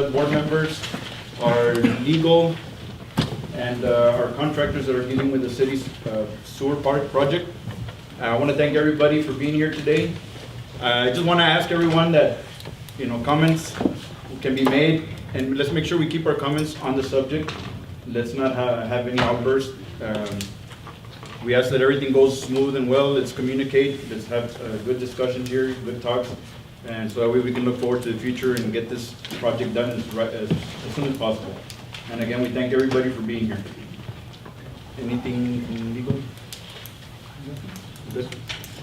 board members, our legal, and our contractors that are dealing with the city's sewer project. I want to thank everybody for being here today. I just want to ask everyone that, comments can be made, and let's make sure we keep our comments on the subject. Let's not have any outbursts. We ask that everything goes smooth and well. Let's communicate. Let's have good discussions here, good talks, and so that way we can look forward to the future and get this project done as soon as possible. And again, we thank everybody for being here. Anything legal? Good.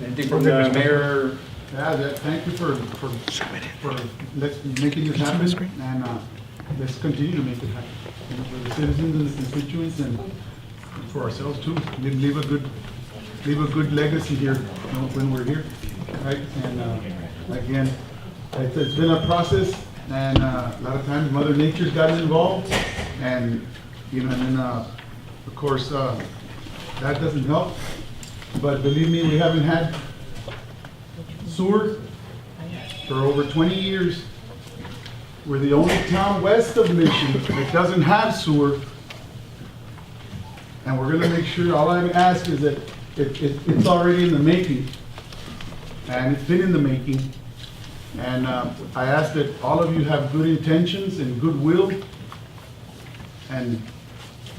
Anything from the mayor? Yeah, thank you for making this happen, and let's continue to make it happen for the citizens and the constituents, and for ourselves too. We leave a good legacy here when we're here, right? And again, it's been a process, and a lot of times Mother Nature's gotten involved, and and then of course that doesn't help. But believe me, we haven't had sewer for over 20 years. We're the only town west of Mission that doesn't have sewer. And we're gonna make sure, all I ask is that it's already in the making. And it's been in the making. And I ask that all of you have good intentions and goodwill and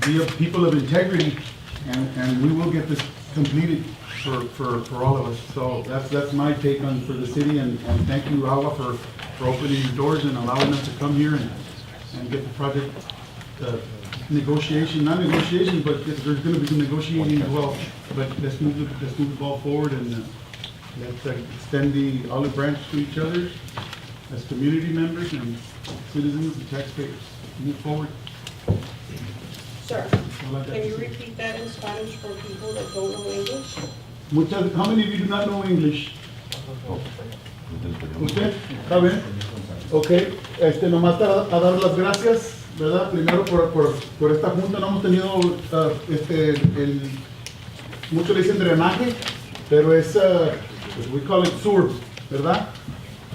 be people of integrity, and we will get this completed for all of us. So that's my take on for the city, and thank you, Agua, for opening your doors and allowing us to come here and get the project not negotiation, but there's going to be some negotiating as well. But let's move the ball forward, and let's extend the olive branch to each other as community members and citizens and taxpayers. Move forward. Sir, can you repeat that in Spanish for people that don't know English? How many of you do not know English? ¿Usted? ¿Está bien? Ok, nomás a dar las gracias, ¿verdad? Primero por esta junta. No hemos tenido, muchos le dicen drenaje, pero es, we call it sewer, ¿verdad?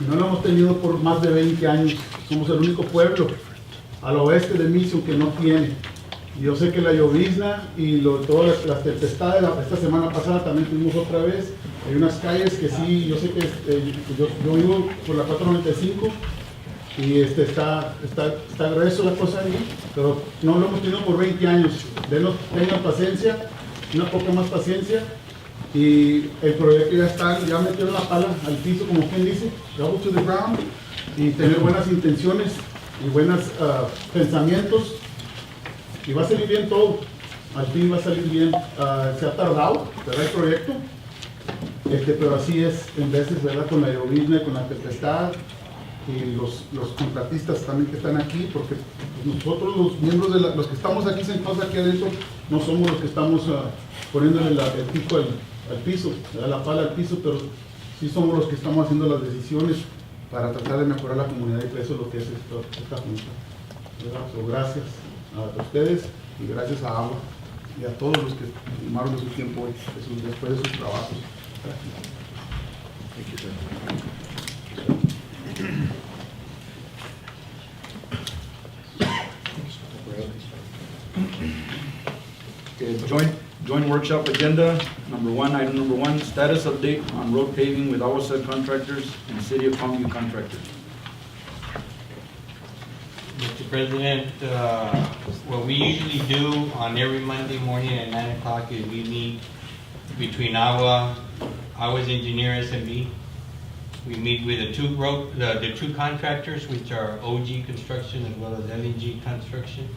No lo hemos tenido por más de 20 años. Somos el único pueblo al oeste de Mission que no tiene. Yo sé que la llovizna y todas las tempestades, esta semana pasada también tuvimos otra vez. Hay unas calles que sí, yo sé que yo vivo por la 495 y está grueso la cosa ahí, pero no lo hemos tenido por 20 años. Tengan paciencia, una poca más paciencia, y el proyecto ya metieron la pala al piso, como quien dice, double to the ground, y tener buenas intenciones y buenos pensamientos. Y va a salir bien todo, al fin va a salir bien. Se ha tardado, ¿verdad? El proyecto, pero así es en veces, ¿verdad? Con la llovizna, con la tempestad, y los contratistas también que están aquí, porque nosotros los miembros los que estamos aquí sentados aquí adentro, no somos los que estamos poniéndole el pico al piso, ¿verdad? La pala al piso, pero sí somos los que estamos haciendo las decisiones para tratar de mejorar la comunidad, y eso es lo que es esta junta, ¿verdad? So, gracias a ustedes y gracias a Agua y a todos los que tomaron de su tiempo hoy, después de sus trabajos. Okay, joint workshop agenda, item number one, status update on road paving with Agua SUD contractors and City of Palmvew contractors. Mr. President, what we usually do on every Monday morning at 9 o'clock is we meet between Agwa's engineer SMB. We meet with the two contractors, which are OG Construction as well as LNG Construction,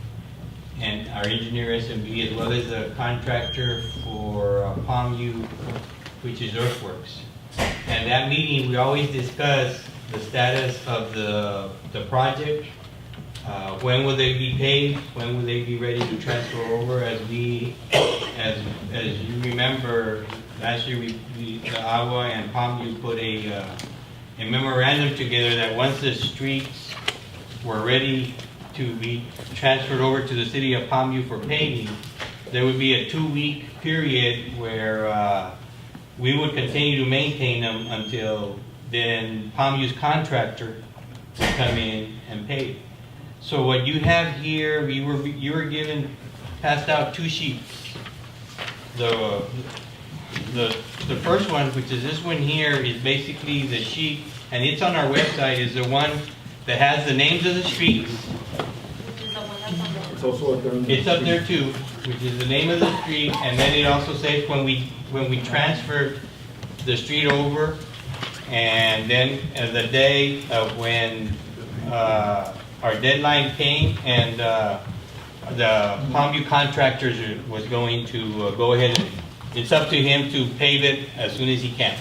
and our engineer SMB, as well as the contractor for Palmvew, which is Earthworks. And that meeting, we always discuss the status of the project. When will they be paid? When will they be ready to transfer over? As you remember, last year the Agua and Palmvew put a memorandum together that once the streets were ready to be transferred over to the city of Palmvew for paving, there would be a 2-week period where we would continue to maintain them until then Palmview's contractor would come in and pay. So what you have here, you were given, passed out 2 sheets. The first one, which is this one here, is basically the sheet, and it's on our website, is the one that has the names of the streets. It's also up there. It's up there too, which is the name of the street, and then it also says when we transfer the street over, and then the day of when our deadline came, and the Palmvew contractors was going to go ahead and it's up to him to pave it as soon as he can.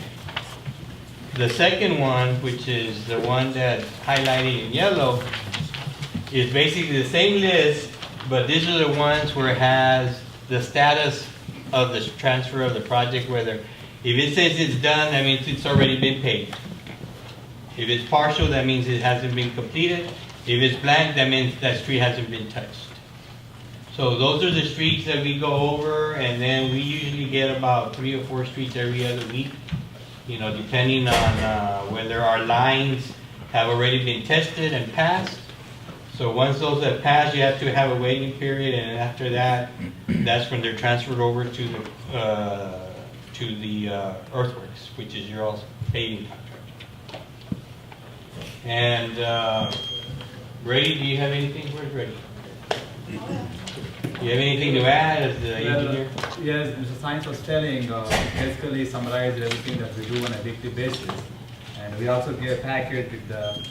The second one, which is the one that's highlighted in yellow, is basically the same list, but these are the ones where it has the status of the transfer of the project, whether if it says it's done, that means it's already been paid. If it's partial, that means it hasn't been completed. If it's blank, that means that street hasn't been touched. So those are the streets that we go over, and then we usually get about 3 or 4 streets every other week, you know, depending on whether our lines have already been tested and passed. So once those have passed, you have to have a waiting period, and after that, that's when they're transferred over to the earthworks, which is your all's paving contract. And Brady, do you have anything for us, Brady? Do you have anything to add as the engineer? Yes, Mr. Science was telling, basically summarized everything that we do on a weekly basis. And we also give a packet with the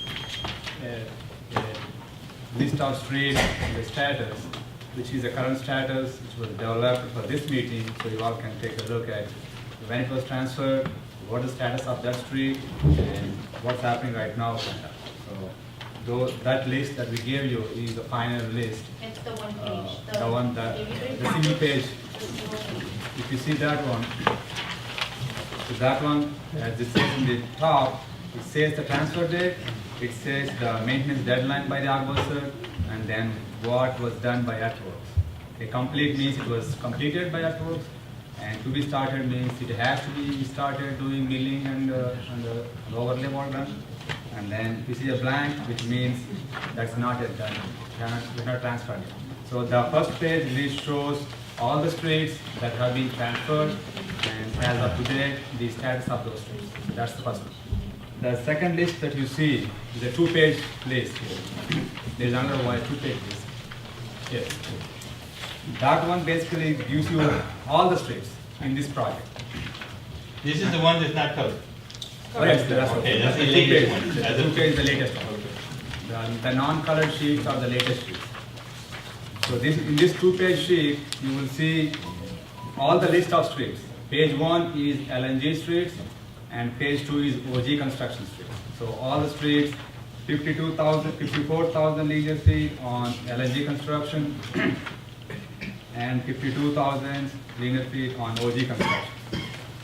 list of streets and the status, which is the current status, which was developed for this meeting, so you all can take a look at when it was transferred, what is the status of that street, and what's happening right now. So that list that we gave you is the final list. It's the one page. The one that, the single page. If you see that one, so that one, as it says in the top, it says the transfer date, it says the maintenance deadline by the Agua SUD, and then what was done by earthworks. A complete means it was completed by earthworks, and to be started means it has to be started doing milling and overlay work done. And then you see a blank, which means that's not yet done. We're not transferred yet. So the first page list shows all the streets that have been transferred, and as of today, the status of those streets. That's the first one. The second list that you see is a 2-page list here. There's another one, 2-page list. Yes. That one basically gives you all the streets in this project. This is the one that's not colored. Oh, yes, that's Okay, that's the 2-page latest one. one. The That's 2-page is the latest one. The non-colored sheets are the latest sheets. So in this 2-page sheet, you will see all the list of streets. Page 1 is LNG streets, and page 2 is OG construction streets. So all the streets, 54,000 linear feet on LNG construction, and 52,000 linear feet on OG construction.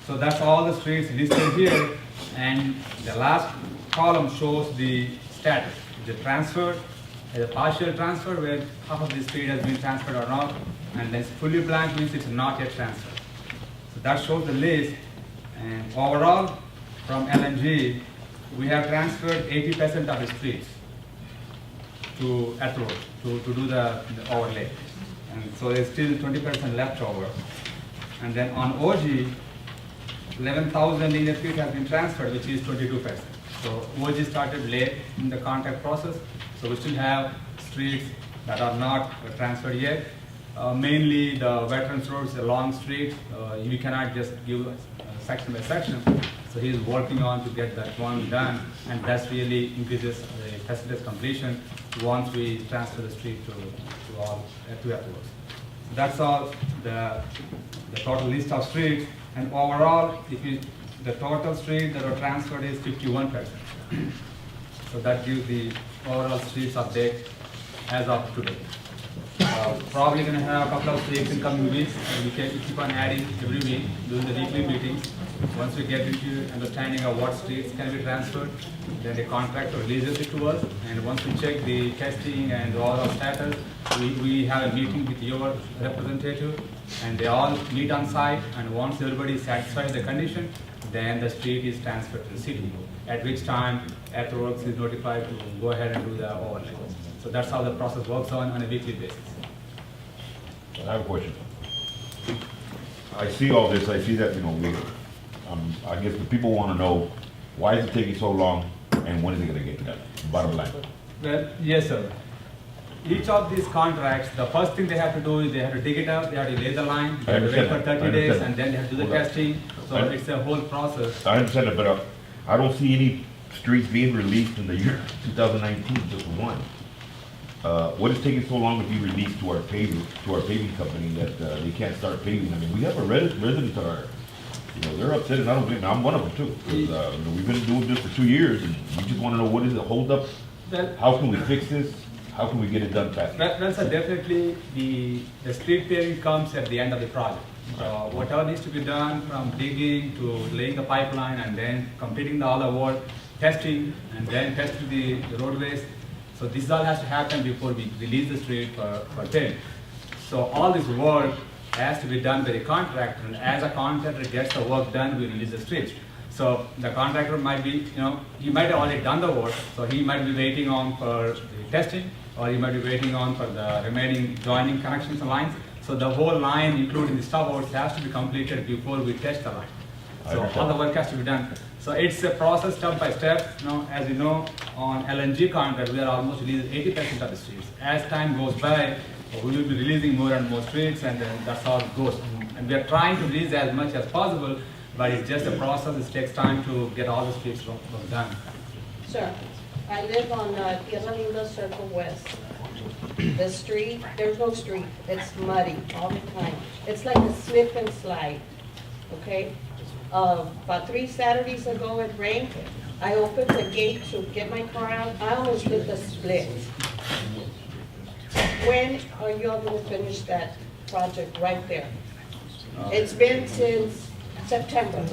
So that's all the streets listed here, and the last column shows the status. Is it transferred? Is a partial transfer where half of the street has been transferred or not, and then fully blank means it's not yet transferred. So that shows the list, and overall from LNG we have transferred 80% of the streets to earthwork to do the overlay, and so there's still 20% left over. And then on OG, 11,000 linear feet has been transferred, which is 22%. So OG started late in the contract process, so we still have streets that are not transferred yet. Mainly the Veterans Road is a long street. You cannot just give section by section. So he is working on to get that one done, and that really increases the percentage completion once we transfer the street to earthworks. So that's all the total list of streets, and overall, the total streets that are transferred is 51%. So that gives the overall streets update as of today. Probably going to have a couple of streets in coming weeks, and we keep on adding every week during the weekly meetings. Once we get into understanding of what streets can be transferred, then the contractor releases it to us, and once we check the testing and all our status, we have a meeting with your representative, and they all meet on site, and once everybody is satisfied with the condition, then the street is transferred to the city, at which time earthworks is notified to go ahead and do the overlay. So that's how the process works on a weekly basis. I have a question. I see all this, I see that, I guess the people want to know, why is it taking so long, and when is it gonna get done? Bottom line. Well, yes, sir. Each of these contracts, the first thing they have to do is they have to dig it up, they have to lay the line, they have to wait for understand that. 30 I days, understand and then they have to do the Hold on. testing. So I- it's a whole process. I understand it, but I don't see any streets being released in the year 2019, just one. What is taking so long to be released to our paving company that they can't start paving? I mean, we have a residents that are, they're upset, and I don't blame them. I'm one of them too. 'Cause, we've been doing this for 2 years, and we just want to know what is the holdup? Well, How can we fix this? How can we get it done faster? well, sir, definitely the street paving comes at the end of the project. So whatever needs to be done from digging to laying the pipeline and then completing all the work, testing, and then testing the roadways. So this all has to happen before we release the street for paving. So all this work has to be done by the contractor, and as a contractor gets the work done, we release the streets. So the contractor might be, he might have already done the work, so he might be waiting on for the testing, or he might be waiting on for the remaining joining connections and lines. So the whole line, including the stopouts, has to be completed before we test the line. I So all understand. the work has to be done. So it's a process step by step. As you know, on LNG contract, we are almost releasing 80% of the streets. As time goes by, we will be releasing more and more streets, and then that's how it goes. And we are trying to release as much as possible, but it's just a process. It takes time to get all the streets done. Sir, I live on Tierra Linda Circle West. The street, there's no street, it's muddy all the time. It's like a slip and slide, okay? About 3 Saturdays ago it rained. I opened the gate to get my car out. I almost did the split. When are you all gonna finish that project right there? It's been since September.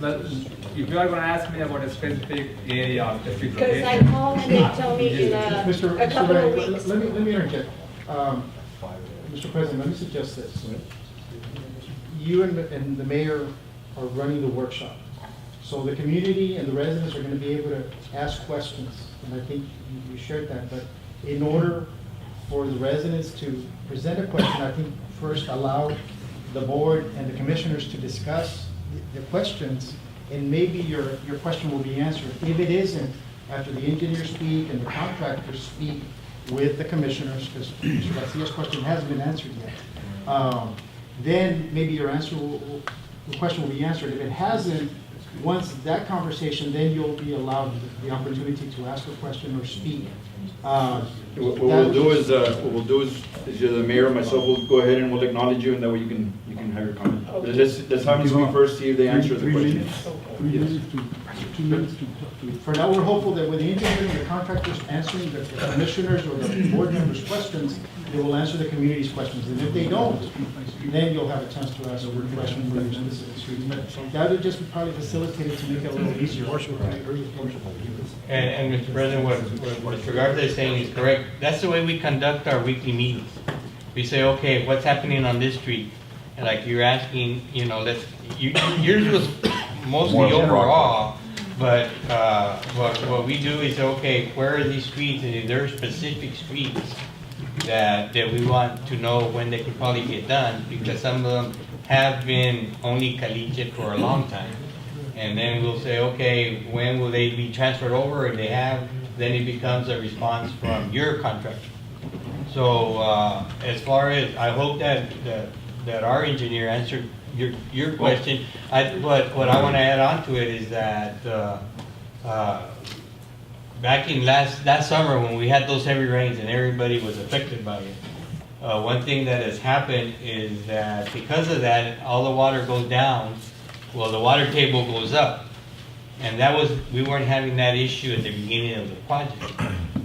Well, if you are going to ask me about a specific area of the street Because I location, called and they tell me in Mr. a couple of Ray, weeks. let me interject. Mr. President, let me suggest this. You and the mayor are running the workshop. So the community and the residents are going to be able to ask questions, and I think you shared that. But in order for the residents to present a question, I think first allow the board and the commissioners to discuss the questions, and maybe your question will be answered. If it isn't, after the engineers speak and the contractors speak with the commissioners, because Mr. Garcia's question hasn't been answered yet, then maybe your the question will be answered. If it hasn't, once that conversation, then you'll be allowed the opportunity to ask a question or speak. What we'll do is the mayor and myself will go ahead and we'll acknowledge you, and that way you can have your comment. But let's have them speak first, see if they answer the 3 question. minutes, 3 minutes to 2 minutes to. For now, we're hopeful that with the engineers and the contractors answering the commissioners or the board members' questions, they will answer the community's questions. And if they don't, then you'll have a chance to ask a question with your specific streets. But that would just probably facilitate it to make it a little easier. And Mr. President, what Mr. Garza is saying is correct. That's the way we conduct our weekly meetings. We say, okay, what's happening on this street? And like you're asking, yours was mostly More broad. overall, but what we do is, okay, where are these streets? And if there are specific streets that we want to know when they could probably get done, because some of them have been only caliche for a long time. And then we'll say, okay, when will they be transferred over? If they have, then it becomes a response from your contractor. So as far as, I hope that our engineer answered your question. What I want to add on to it is that back in last summer when we had those heavy rains and everybody was affected by it, one thing that has happened is that because of that, all the water goes down. Well, the water table goes up, and we weren't having that issue at the beginning of the project.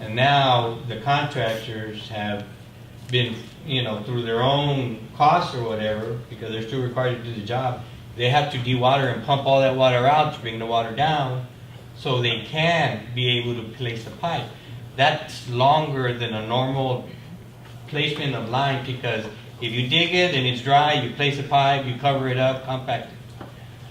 And now the contractors have been, through their own costs or whatever, because they're still required to do the job, they have to dewater and pump all that water out to bring the water down so they can be able to place the pipe. That's longer than a normal placement of line, because if you dig it and it's dry, you place the pipe, you cover it up, compact it.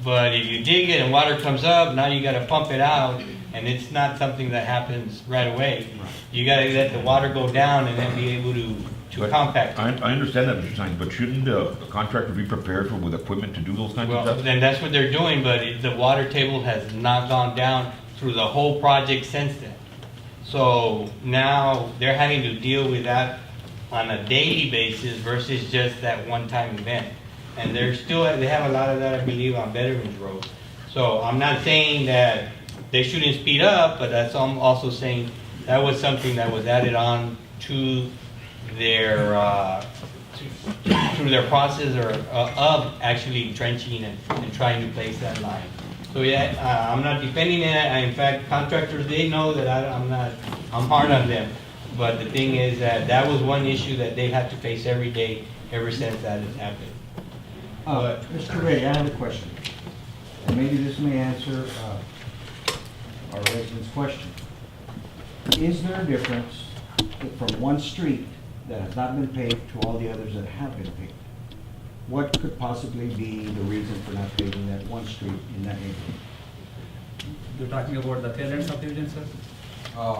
But if you dig it and water comes up, now you got to pump it out, and it's not something that happens right away. You gotta let the water go down and then be able to But compact. I understand that, Mr. Sines, but shouldn't a contractor be prepared with equipment to do those kinds of Well, stuff? then that's what they're doing, but the water table has not gone down through the whole project since then. So now they're having to deal with that on a daily basis versus just that one-time event. And they have a lot of that, I believe, on Veterans Road. So I'm not saying that they shouldn't speed up, but I'm also saying that was something that was added on to their, through their process of actually trenching and trying to place that line. So yeah, I'm not defending it. In fact, contractors, they know that I'm hard on them. But the thing is that was one issue that they've had to face every day ever since that has happened. Mr. Ray, I have a question. And maybe this may answer our resident's question. Is there a difference from one street that has not been paved to all the others that have been paved? What could possibly be the reason for not paving that one street in that neighborhood? You're talking about the tail end subdivision, sir?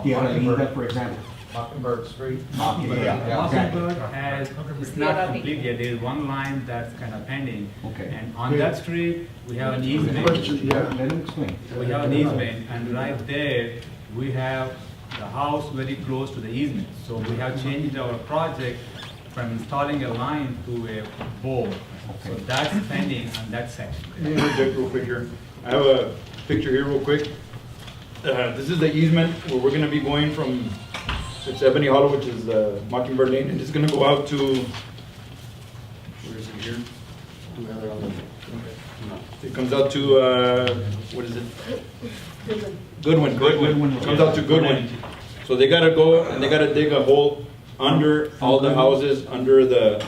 The Avenida, for example. Mockingbird Street. Yeah, exactly. Mockingbird has, it's not complete yet, there is one line that's kind of pending. Okay. And on that street, we have an easement. Question, yeah. Let him explain. We have an easement, and right there, we have the house very close to the easement. So we have changed our project from installing a line to a bowl. So that's pending on that section. Let me interject real quick here. I have a picture here real quick. This is the easement where we're gonna be going from, it's Ebony Hollow, which is Mockingbird Lane, and it's gonna go out to, where is it here? It comes out to, what is it? Goodwin, correct? It comes out to Goodwin. So they gotta go and they gotta dig a hole under all the houses, under the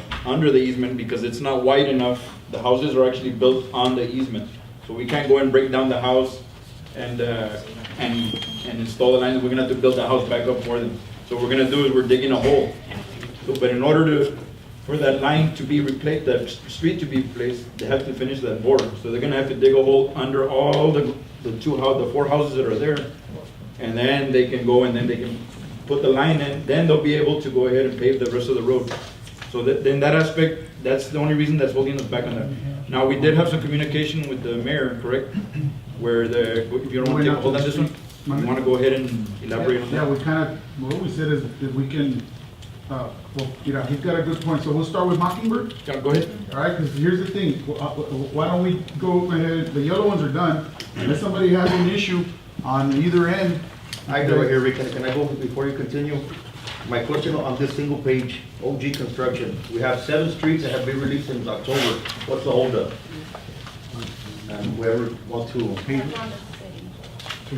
easement, because it's not wide enough. The houses are actually built on the easement. So we can't go and break down the house and install the lines. We're gonna have to build the house back up for them. So what we're gonna do is we're digging a hole. So, but in order for that line to be replaced, that street to be replaced, they have to finish that border. So they're gonna have to dig a hole under all the four houses that are there. And then they can go and then they can put the line in, then they'll be able to go ahead and pave the rest of the road. So that, in that aspect, that's the only reason that's holding us back on that. Now, we did have some communication with the mayor, correct? Where if you don't want to take a hold on this one, you want to go ahead and elaborate on that? Yeah, we kind of, what we said is that we can, well, you know, he's got a good point, so we'll start with Mockingbird. Yeah, go ahead. All right, because here's the thing, why don't we go ahead, the yellow ones are done, unless somebody has an issue on either end. I go here, Rick, can I go before you continue? My question on this single page, OG construction, we have 7 streets that have been released in October. What's the holdup? And whoever wants to pave.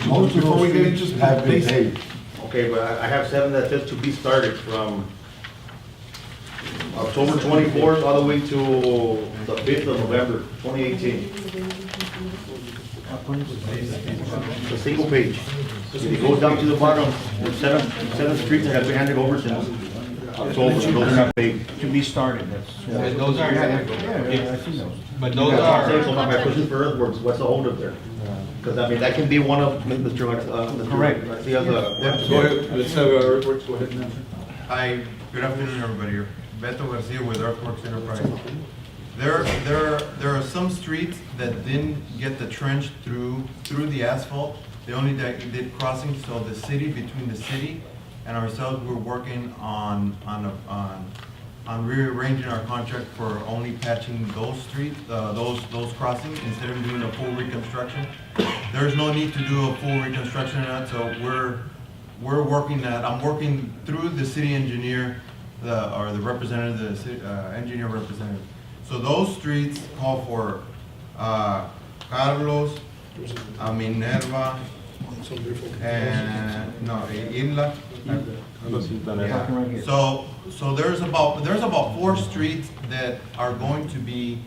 Most before we get into Have been paved. Okay, but I have 7 that says to be started from October 24th all the way to the 5th of November, 2018. The single page. It goes down to the bottom, there's 7 streets that have been handed over since October, those are not paved. To be started, that's. But those are, Yeah, I see those. but those So are, my question for earthworks, what's the holdup there? Because I mean, that can be one of Mr. Correct. Garcia's, Go ahead, let's have Earthworks, go ahead now. Hi, good afternoon, everybody. Here. Beto Garcia with Earthworks Enterprise. There are some streets that didn't get the trench through the asphalt. They only did crossings, so the city, between the city and ourselves, we're working on rearranging our contract for only patching those streets, those crossings, instead of doing a full reconstruction. There's no need to do a full reconstruction on that, so we're working that. I'm working through the city engineer, or the representative, the city, engineer representative. So those streets call for Carlos, Minerva, and Inla. Talking right here. So there's about 4 streets that are going to be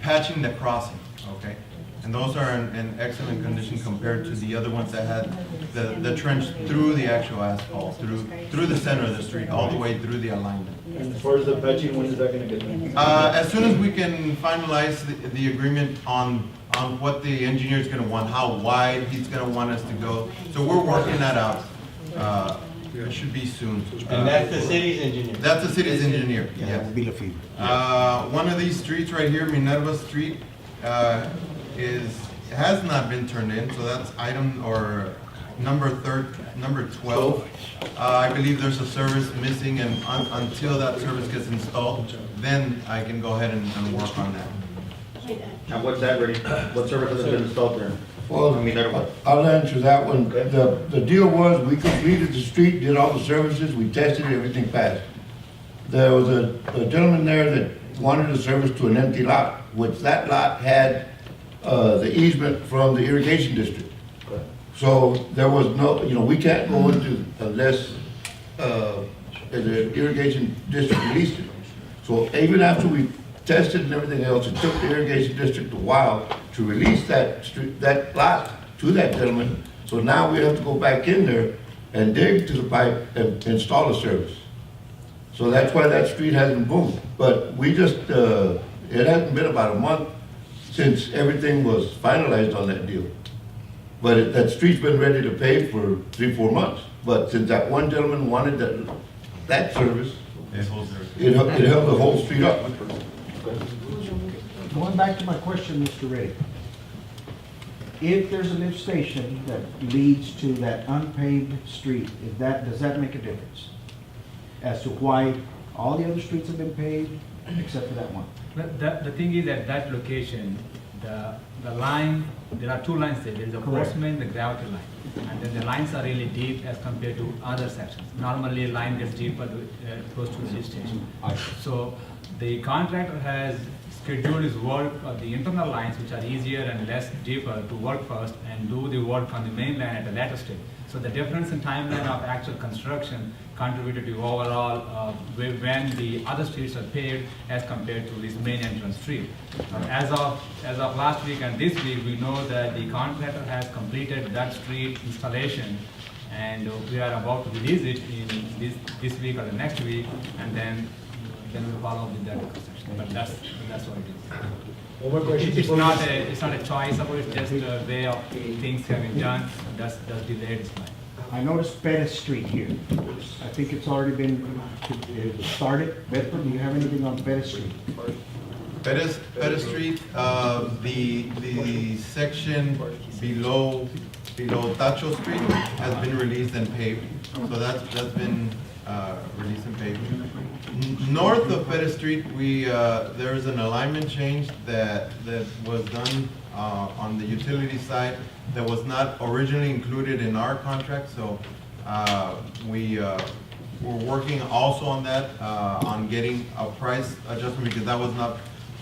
patching the crossing, okay? And those are in excellent condition compared to the other ones that had the trench through the actual asphalt, through the center of the street, all the way through the alignment. And as far as the patching, when is that gonna get done? As soon as we can finalize the agreement on on what the engineer's gonna want, how wide he's gonna want us to go. So we're working that out. It should be soon. And that's the city's engineer. That's the city's engineer, yes. One of these streets right here, Minerva Street, has not been turned in, so that's item, or number 12. I believe there's a service missing, and until that service gets installed, then I can go ahead and work on that. And what's that ready? What service has been installed there? Well, I mean, what? I'll answer that one. The deal was, we completed the street, did all the services, we tested it, everything passed. There was a gentleman there that wanted a service to an empty lot, which that lot had the easement from the irrigation district. So there was no, we can't go into unless the irrigation district released it. So even after we tested and everything else, it took the irrigation district a while to release that street, that lot to that gentleman. So now we have to go back in there and dig to the pipe and install a service. So that's why that street hasn't boomed. But we just, it hasn't been about a month since everything was finalized on that deal. But that street's been ready to pave for 3-4 months. But since that one gentleman wanted that service, it held the whole street up. Going back to my question, Mr. Ray, if there's a lift station that leads to that unpaved street, does that make a difference as to why all the other streets have been paved except for that one? The thing is, at that location, the line, there are two lines there. There is a Postman, the gravity line. And then the lines are really deep as compared to other sections. Normally, a line gets deeper close to the lift station. So the contractor has scheduled his work of the internal lines, which are easier and less deeper, to work first and do the work on the main line at a later stage. So the difference in timeline of actual construction contributed to overall when the other streets are paved as compared to this main entrance street. As of last week and this week, we know that the contractor has completed that street installation, and we are about to release it in this week or the next week, and then we'll follow with that construction. But that's what it is. It's not a choice, it's just a way of things having done. That's delayed this line. I noticed Pettis Street here. I think it's already been started. Bedford, do you have anything on Pettis Street? Pettis Street, the section below Tacho Street has been released and paved. So that's been released and paved. North of Pettis Street, there's an alignment change that was done on the utility side that was not originally included in our contract. So we're working also on that, on getting a price adjustment, because that was not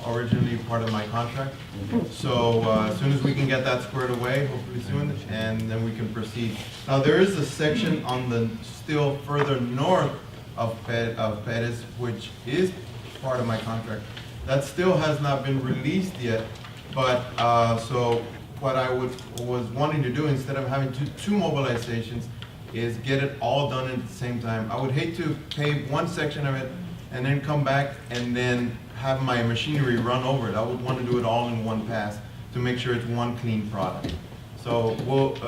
originally part of my contract. So as soon as we can get that squared away, hopefully soon, and then we can proceed. Now there is a section on the still further north of Pettis, which is part of my contract. That still has not been released yet, but so what I was wanting to do, instead of having two mobilizations, is get it all done at the same time. I would hate to pave one section of it and then come back and then have my machinery run over it. I would want to do it all in one pass to make sure it's one clean product. So what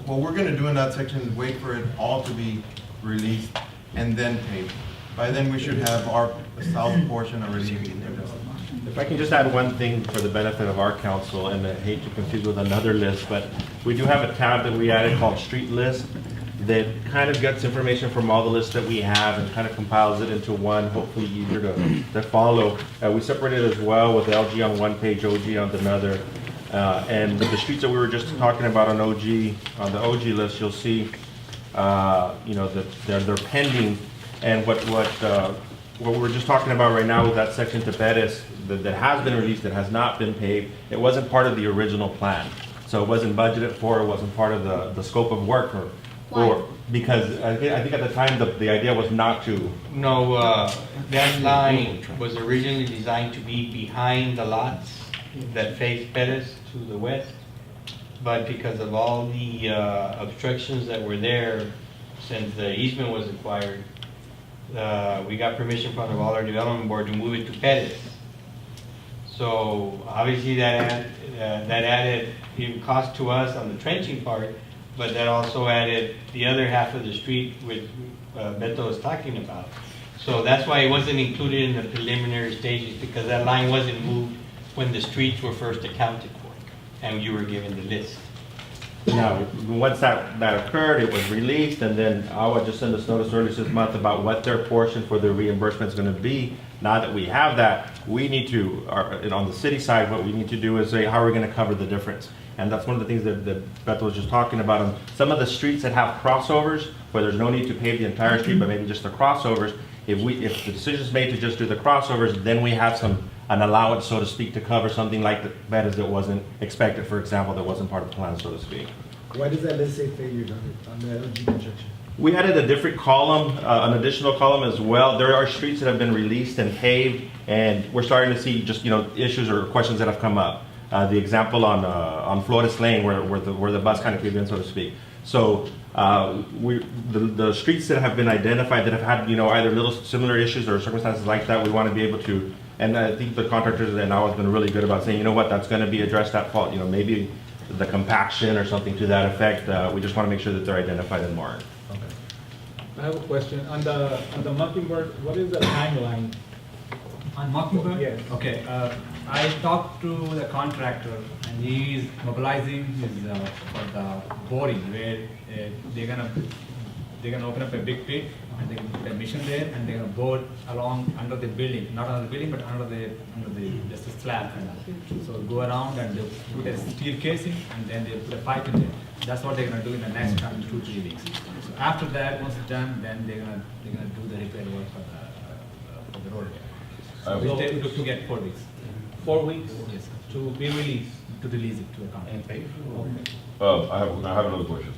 we're going to do in that section is wait for it all to be released and then pave. By then we should have our south portion already in there. If I can just add one thing for the benefit of our council, and I hate to confuse with another list, but we do have a tab that we added called Street List that kind of gets information from all the lists that we have and kind of compiles it into one, hopefully easier to follow. We separated as well with LG on one page, OG on another. And the streets that we were just talking about on the OG list, you'll see, that they're pending. And what we were just talking about right now with that section to Pettis that has been released, that has not been paved, it wasn't part of the original plan. So it wasn't budgeted for, it wasn't part of the scope of work, or because I think at the time the idea was not to. No, that line was originally designed to be behind the lots that face Pettis to the west, but because of all the obstructions that were there since the easement was acquired, we got permission from all our development board to move it to Pettis. So obviously that added even cost to us on the trenching part, but that also added the other half of the street which Beto was talking about. So that's why it wasn't included in the preliminary stages, because that line wasn't moved when the streets were first accounted for and you were given the list. Now, once that occurred, it was released, and then Agua just sent us notice earlier this month about what their portion for the reimbursement is going to be. Now that we have that, we need to, on the city side, what we need to do is say, how are we going to cover the difference? And that's one of the things that Beto was just talking about. On some of the streets that have crossovers, where there's no need to pave the entire street, but maybe just the crossovers, if the decision is made to just do the crossovers, then we have an allowance, so to speak, to cover something like that as it wasn't expected, for example, that wasn't part of the plan, so to speak. Why does that list say failures on the LG construction? We added a different column, an additional column as well. There are streets that have been released and paved, and we're starting to see just, issues or questions that have come up. The example on Flores Lane where the bus kind of came in, so to speak. So the streets that have been identified that have had, either little similar issues or circumstances like that, we want to be able to, and I think the contractors and I have been really good about saying, that's going to be addressed at fault. Maybe the compaction or something to that effect. We just want to make sure that they're identified and marked. Okay. I have a question. On the Mockingbird, what is the timeline? On Mockingbird? Yes. Okay, I talked to the contractor and he's mobilizing his, for the boring where they're gonna open up a big pit and they're gonna put a mission there and they're gonna bore along under the building, not under the building but under the just a slab. So go around and they'll put a steel casing and then they'll put a pipe in there. That's what they're gonna do in the next 2-3 weeks. So after that, once it's done, then they're gonna do the repair work for the road. So we're looking at 4 weeks. 4 weeks? Yes, To be released? to release it to the contractor. I have another question.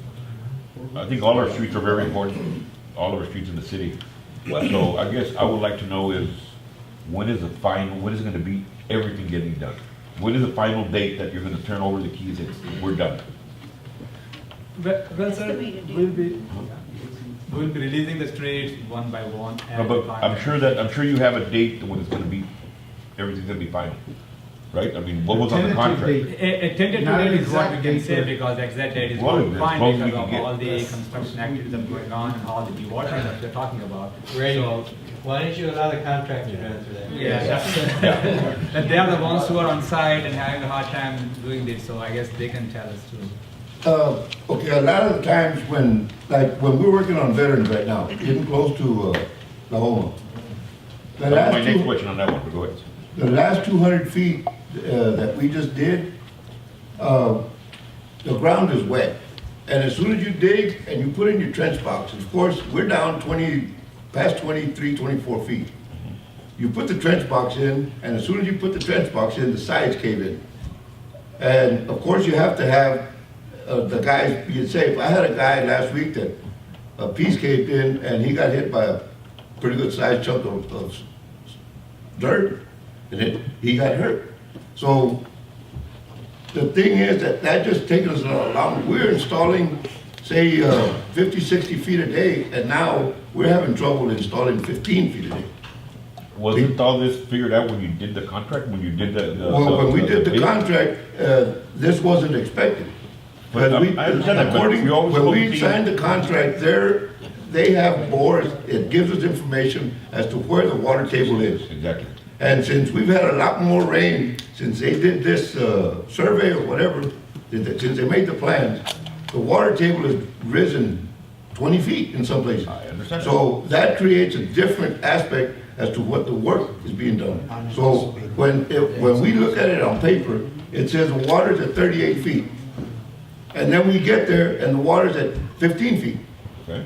I think all our streets are very important, all of our streets in the city. So I guess I would like to know is, when is it going to be everything getting done? When is the final date that you're going to turn over the keys and we're done? Well, sir, we'll be releasing the streets one by one. But I'm sure you have a date when it's going to be, everything's going to be final, right? I mean, what was on the contract? A tentative Not an date is what we exact can date, say sir. because the exact date is Well, what we find as long as we because can of get- all the construction activities that are going on and all the dewatering that we're talking about. Ray, So, why don't you allow the contractor to answer that? yeah, but they are the ones who are on site and having a hard time doing this, so I guess they can tell us too. Okay, a lot of the times when we're working on veterans right now, getting close to, the home. The My last next two, question on that one, but go ahead. the last 200 feet, that we just did, the ground is wet. And as soon as you dig and you put in your trench box, of course, we're down past 23, 24 feet. You put the trench box in, and as soon as you put the trench box in, the sides cave in. And of course, you have to have the guys being safe. I had a guy last week that a piece caved in and he got hit by a pretty good sized chunk of dirt, and he got hurt. So the thing is that just taken us a long, we're installing, say, 50, 60 feet a day, and now we're having trouble installing 15 feet a day. Wasn't all this figured out when you did the contract, when you did Well, when we did the bid? contract, this wasn't expected. But I understand that, but we always When supposed we to see- signed the contract, they have bores, it gives us information as to where the water table is. Exactly. And since we've had a lot more rain, since they did this survey or whatever, since they made the plans, the water table has risen 20 feet in some places. I understand. So that creates a different aspect as to what the work is being done. So when we look at it on paper, it says the water's at 38 feet. And then we get there and the water's at 15 feet. Okay.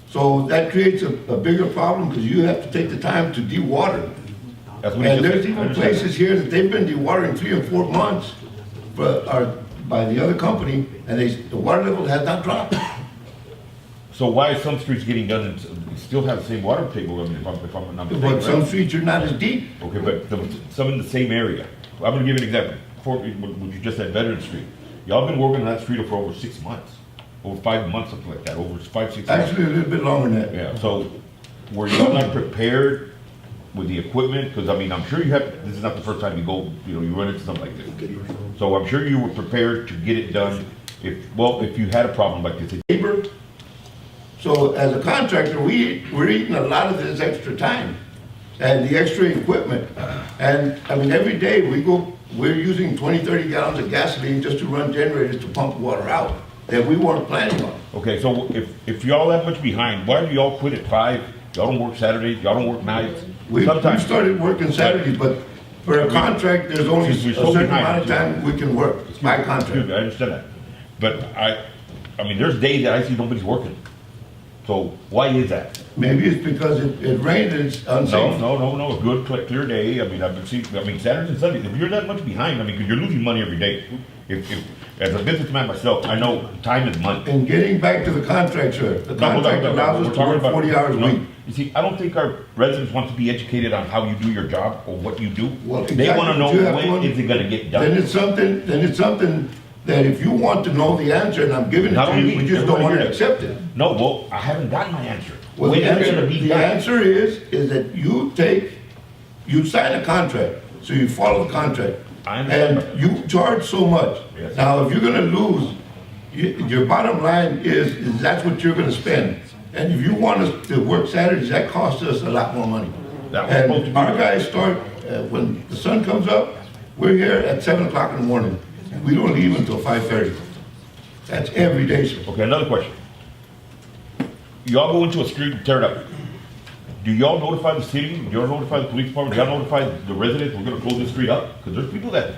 So that creates a bigger problem because you have to take the time to de-water. That's what he And just there's said. I even understand. places here that they've been dewatering 3 and 4 months by the other company, and the water level has not dropped. So why is some streets getting done and still have the same water table? I mean, if I'm not mistaken, But some right? streets are not as deep. Okay, but some in the same area. I'm gonna give you an example. What you just said, Veteran Street. Y'all been working on that street for over 6 months, over 5 months, something like that, over 5, 6 months. Actually, a little bit longer than that. Yeah, so were y'all not prepared with the equipment? Because I mean, I'm sure you have, this is not the first time you go, you run into something like this. So I'm sure you were prepared to get it done if you had a problem like this. Labor. So as a contractor, we're eating a lot of this extra time and the extra equipment. And I mean, every day we're using 20, 30 gallons of gasoline just to run generators to pump water out that we weren't planning on. Okay, so if y'all that much behind, why do y'all quit at 5? Y'all don't work Saturdays, y'all don't work nights? We started working Saturdays, but for a contract, there's only a certain amount of time we can work by contract. I understand that. But I mean, there's days that I see nobody's working. So why is that? Maybe it's because it rained and it's unsafe. No, a good clear day. I mean, Saturdays and Sundays, if you're that much behind, I mean, because you're losing money every day. If as a businessman myself, I know time is money. And getting back to the contract, sir, the contract allows us to work 40 hours a week. You see, I don't think our residents want to be educated on how you do your job or what you do. Well, They want to know when is it going to get done. Then it's something that if you want to know the answer, and I'm giving it Not to only you, me, we just don't want to everybody accept it. No, well, I haven't gotten my answer. Well, When the is it going to be done? answer is that you sign a contract, so you follow the contract. I understand. And you charge so much. Yes. Now, if you're gonna lose, your bottom line is that's what you're gonna spend. And if you want us to work Saturdays, that costs us a lot more money. That was supposed to And be- our guys start, when the sun comes up, we're here at 7 o'clock in the morning. We don't leave until 5:30. That's every day, sir. Okay, another question. Y'all go into a street and tear it up. Do y'all notify the city? Do y'all notify the police department? Do y'all notify the residents, we're gonna close this street up? Because there's people that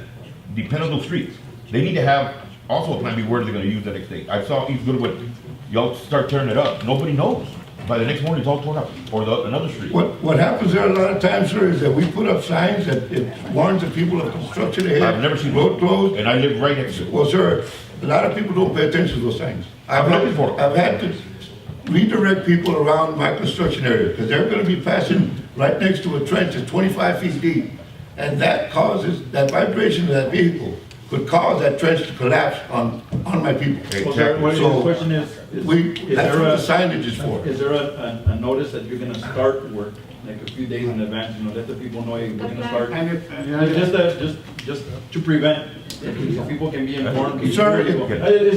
depend on those streets. They need to have also a plan B where they're gonna use the next day. I saw East Goodwood, y'all start tearing it up. Nobody knows. By the next morning, it's all torn up, or another street. What happens there a lot of times, sir, is that we put up signs that it warns the people of construction ahead. I've never seen road closed. And I live right next to it. Well, sir, a lot of people don't pay attention to those signs. I'm looking for it. I've had to redirect people around my construction area, because they're gonna be passing right next to a trench that's 25 feet deep. And that causes, that vibration of that vehicle could cause that trench to collapse on my people. Well, sir, what So, your question is that's there what a- the signage is for. Is there a notice that you're gonna start work, like a few days in advance, let the people know you're gonna start? Just to prevent, so people can be informed. Sir,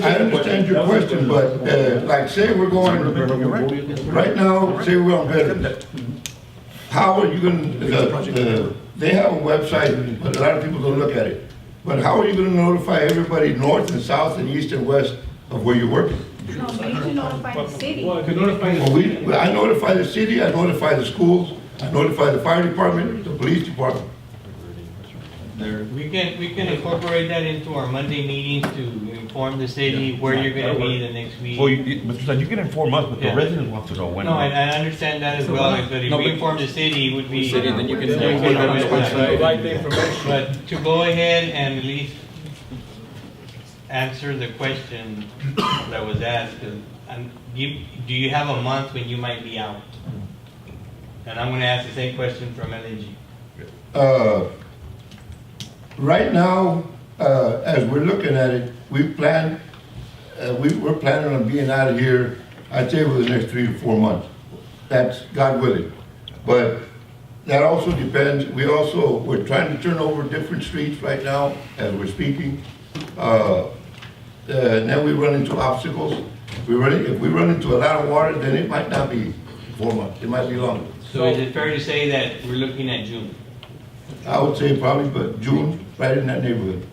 I understand your question, but, like, say we're going, right now, say we're on Veterans. How are you gonna, they have a website, but a lot of people don't look at it. But how are you gonna notify everybody north and south and east and west of where you're working? No, we need to notify the city. Well, to notify the Well, I notify the city, I notify the schools, I notify the fire department, the police department. We can incorporate that into our Monday meetings to inform the city where you're gonna be the next week. Well, Mr. Sun, you can inform us, but the Yeah. residents want to know when. No, I understand that as well, but if we inform the city, it would be. Then you can put it on the website. Provide the information. But to go ahead and at least answer the question that was asked, do you have a month when you might be out? And I'm gonna ask the same question from LNG. Right now, as we're looking at it, we're planning on being out of here, I'd say within the next 3 to 4 months. That's God willing. But that also depends, we're trying to turn over different streets right now as we're speaking. Then we run into obstacles. If we run into a lot of water, then it might not be 4 months, it might be longer. So is it fair to say that we're looking at June I would say probably, but June, right in that neighborhood,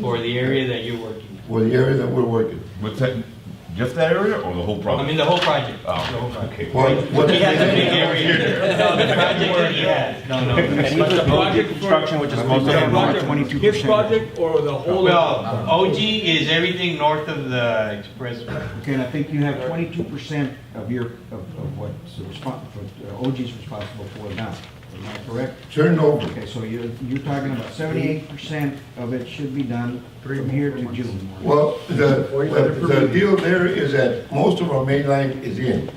for the area that you're working? for the area that we're working. What's that, just that area or the whole I project? mean, the whole project. Oh, okay. What He has a big area. No, the project that he has. But the project construction, which is most of the them, project, 22%. his project or the whole? Well, OG is everything north of the expressway. Okay, and I think you have 22% of what's OG's responsible for now. Am I correct? Turned over. Okay, so you're talking about 78% of it should be done from here to June. Well, the deal there is that most of our main line is in.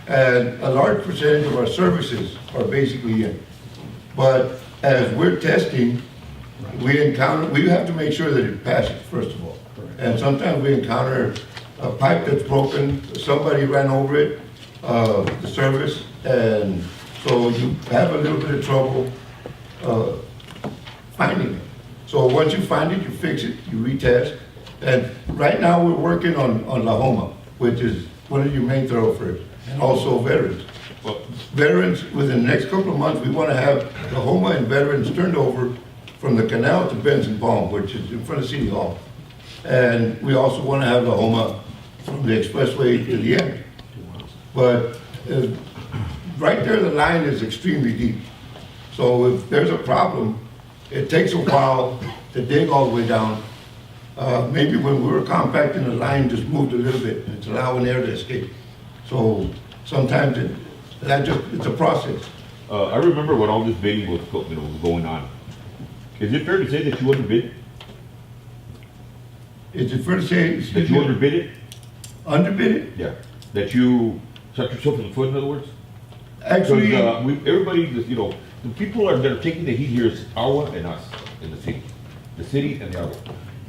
And a large percentage of our services are basically in. But as we're testing, we have to make sure that it passes, first of all. And sometimes we encounter a pipe that's broken, somebody ran over it, the service, and So you have a little bit of trouble finding it. So once you find it, you fix it, you retest. And right now, we're working on La Homa, which is one of your main thoroughfares, and also Veterans. Veterans, within the next couple of months, we want to have La Homa and Veterans turned over from the canal to Benson Palm, which is in front of City Hall. And we also want to have La Homa from the expressway to the end. But right there, the line is extremely deep. So if there's a problem, it takes a while to dig all the way down. Maybe when we were compacting, the line just moved a little bit, and it's allowing air to escape. So sometimes it's a process. I remember when all this bidding was going on. Is it fair to say that you underbid? Is it fair to say? That you underbid it? Underbid it? Yeah. That you shot yourself in the foot, in other words? Actually, everybody, the people that are taking the heat here is Agua and us in the city. The city and the Agua.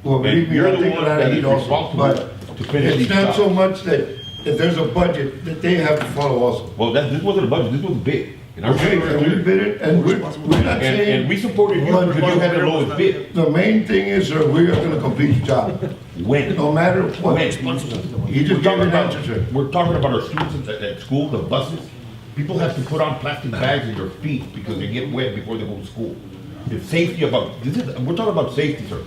well, believe me, you're I the think one that that is is also, responsible but to finish it's these not jobs. so much that if there's a budget, that they have to follow also. Well, this wasn't a budget, this was a bid. And I Okay, remember- and we bid it, and we're not And saying, we supported you because you had the lowest bid. the main thing is, sir, we are gonna complete the job, When? no matter what. When? He just gave an answer, sir. We're talking about our students at school, the buses. People have to put on plastic bags in their feet because they get wet before they go to school. It's safety we're talking about safety, sir.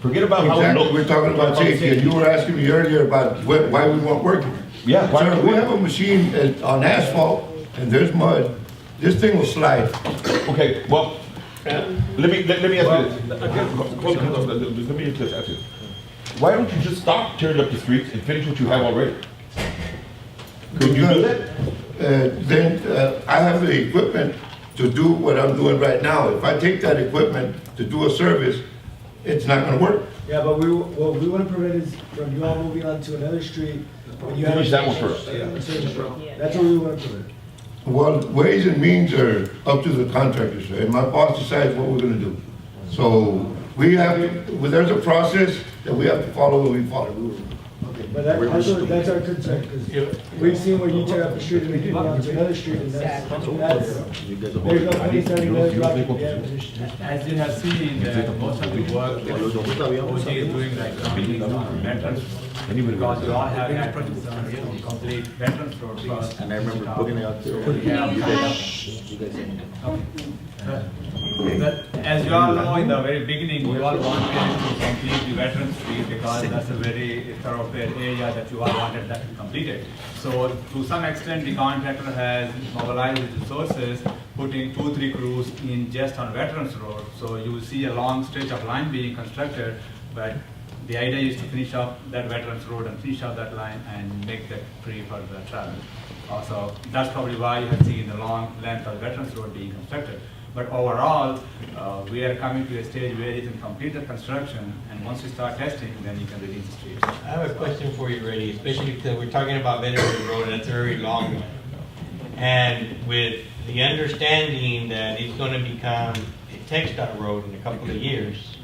Forget about how it Exactly, looks. we're talking about safety, and you were asking me earlier about why we weren't working. Yeah, why Sir, aren't we we have a machine on asphalt, and there's mud, this thing will slide. Okay, well, let me ask you this. Hold on, let me just ask you. Why don't you just stop tearing up the streets and finish what you have already? Could you do that? Then I have the equipment to do what I'm doing right now. If I take that equipment to do a service, it's not gonna work. Yeah, but what we want to prevent is from you all moving on to another street. When you have Finish that one first. That's what we want to prevent. Well, ways and means are up to the contractor, sir, and my boss decides what we're gonna do. So we have, there's a process that we have to follow, and we follow. But that's our concern, because we've seen where you tear up the street and we move on to another street, and that's, there's no point in starting another project. As you have seen, most of the work that OG is doing right now is on veterans. Because you all have had to complete veterans road first. And I remember putting it out there. But as you all know, in the very beginning, you all wanted to complete the Veterans Street because that's a very thoroughfare area that you all wanted that to be completed. So to some extent, the contractor has mobilized his resources, putting 2-3 crews in just on Veterans Road. So you will see a long stretch of line being constructed, but the idea is to finish up that Veterans Road and finish up that line and make that free for the travel. So that's probably why you have seen the long length of Veterans Road being constructed. But overall, we are coming to a stage where you can complete the construction, and once you start testing, then you can release the streets. I have a question for you, Reddy, especially because we're talking about Veterans Road, and it's a very long one. And with the understanding that it's going to become a textile road in a couple of years,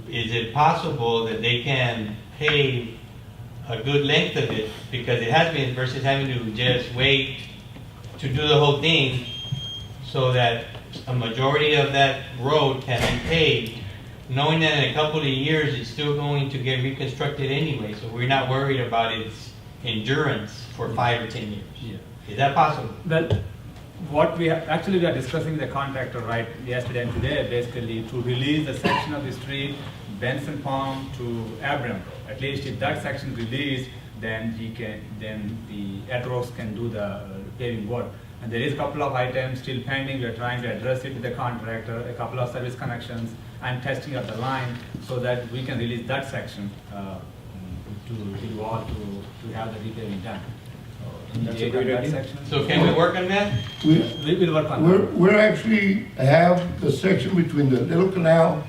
is it possible that they can pave a good length of it, because it has been, versus having to just wait to do the whole thing, so that a majority of that road can be paved, knowing that in a couple of years it's still going to get reconstructed anyway, so we're not worried about its endurance for 5 or 10 years. Yeah. Is that possible? Well, what we have, actually we are discussing with the contractor right yesterday and today, basically to release the section of the street, Benson Palm to Abram. At least if that section is released, then the Edros can do the paving work. And there is a couple of items still pending. We are trying to address it with the contractor, a couple of service connections and testing of the line so that we can release that section to you all to have the repaving done. That's a great idea. So can we work on that? We will work on that. We're actually have the section between the Little Canal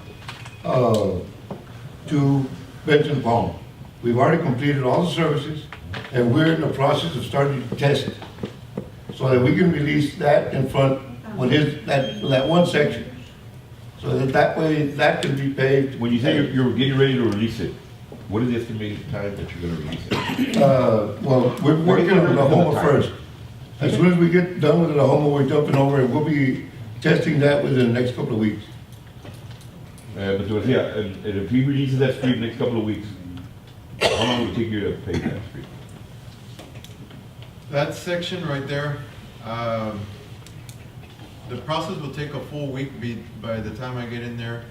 to Benton Palm. We've already completed all the services, and we're in the process of starting to test it, so that we can release that in front with that one section. So that way, that can be paved. When you say you're getting ready to release it, what is the estimated time that you're gonna release it? Well, we're working on the Homa first. As soon as we get done with the home, we're jumping over it. We'll be testing that within the next couple of weeks. But yeah, and if he releases that street next couple of weeks, how long will it take you to pay that street? That section right there, the process will take a full week by the time I get in there,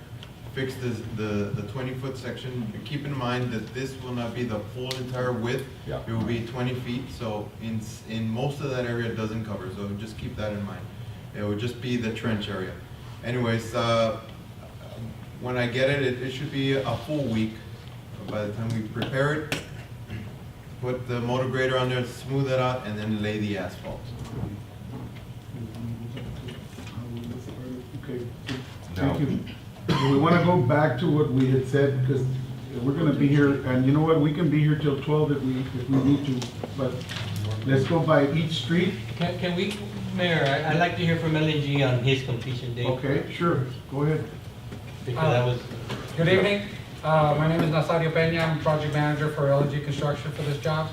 fix the 20-foot section. Keep in mind that this will not be the full entire width. Yeah. It will be 20 feet, so in most of that area it doesn't cover, so just keep that in mind. It will just be the trench area. Anyways, when I get it, it should be a full week. By the time we prepare it, put the motor grader on there, smooth it out, and then lay the asphalt. Okay, thank you. Do we want to go back to what we had said, because we're going to be here, and you know what, we can be here till 12 if we need to, but let's go by each street. Can we, Mayor, I'd like to hear from LNG on his completion date. Okay, sure, go ahead. Because that was, Good evening. My name is Nazario Peña. I'm project manager for LNG Construction for this job.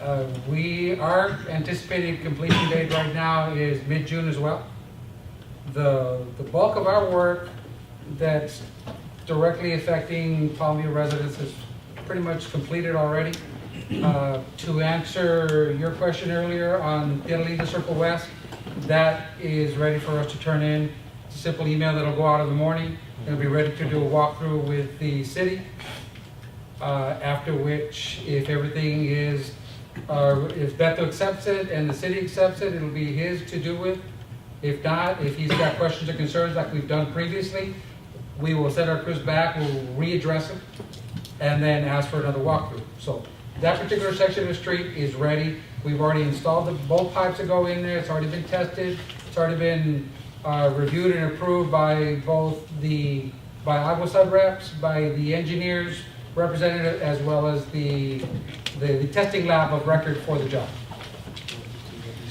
Our anticipated completion date right now is mid-June as well. The bulk of our work that's directly affecting Palmvew residents is pretty much completed already. To answer your question earlier on Tierra Circle West, that is ready for us to turn in. It's a simple email that'll go out in the morning. It'll be ready to do a walkthrough with the city. After which, if everything is, if Beto accepts it and the city accepts it, it'll be his to do with. If not, if he's got questions or concerns like we've done previously, we will send our crews back, we'll readdress them, and then ask for another walkthrough. So that particular section of the street is ready. We've already installed the both pipes that go in there. It's already been tested. It's already been reviewed and approved by both by Agua SUD reps, by the engineers representative, as well as the testing lab of record for the job.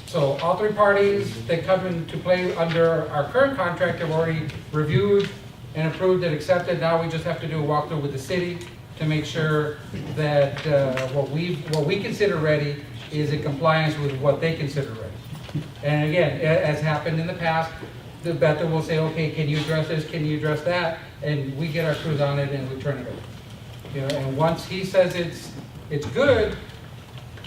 So all three parties that come into play under our current contract have already reviewed and approved and accepted. Now we just have to do a walkthrough with the city to make sure that what we consider ready is in compliance with what they consider ready. And again, as happened in the past, the Beto will say, okay, can you address this, can you address that? And we get our crews on it and we turn it over. You know, and once he says it's good,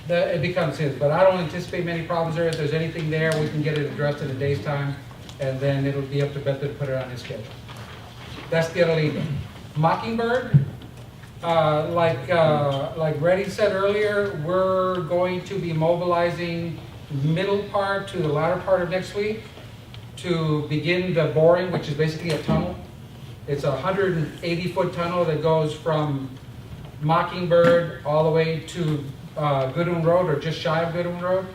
it becomes his. But I don't anticipate many problems there. If there's anything there, we can get it addressed in a day's time, and then it'll be up to Beto to put it on his schedule. That's Tierra Linda. Mockingbird, like Reddy said earlier, we're going to be mobilizing middle part to the latter part of next week to begin the boring, which is basically a tunnel. It's a 180-foot tunnel that goes from Mockingbird all the way to Goodwin Road, or just shy of Goodwin Road.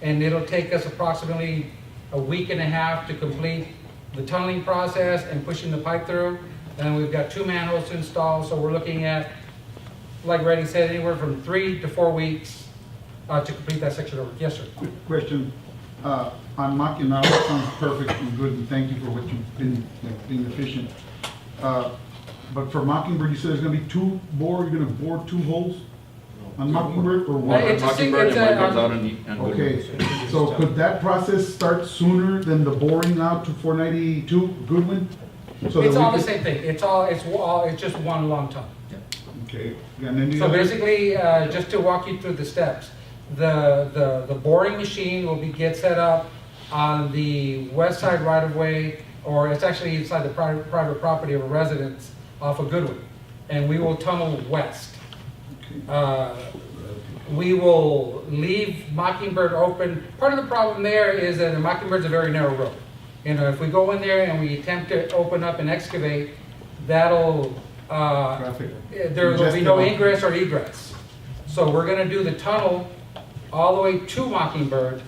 And it'll take us approximately a week and a half to complete the tunneling process and pushing the pipe through. And we've got 2 manholes to install, so we're looking at, like Reddy said, anywhere from 3 to 4 weeks to complete that section over. Yes, sir. Quick question. On Mockingbird, that sounds perfect and good, and thank you for what you've been being efficient. But for Mockingbird, you said there's going to be 2 bore. You're going to bore 2 holes on Mockingbird, or what? It's a Mockingbird single- and one comes out and Okay, so could that process start sooner than the boring out to 492 Goodwin? So It's that we all the could- same thing. It's just one long tunnel. Okay, and then the So other- basically, just to walk you through the steps, the boring machine will get set up on the west side right of way, or it's actually inside the private property of a residence off of Goodwin, and we will tunnel west. We will leave Mockingbird open. Part of the problem there is that the Mockingbird's a very narrow road. You know, if we go in there and we attempt to open up and excavate, that'll there will be no ingress or egress. So we're going to do the tunnel all the way to Mockingbird,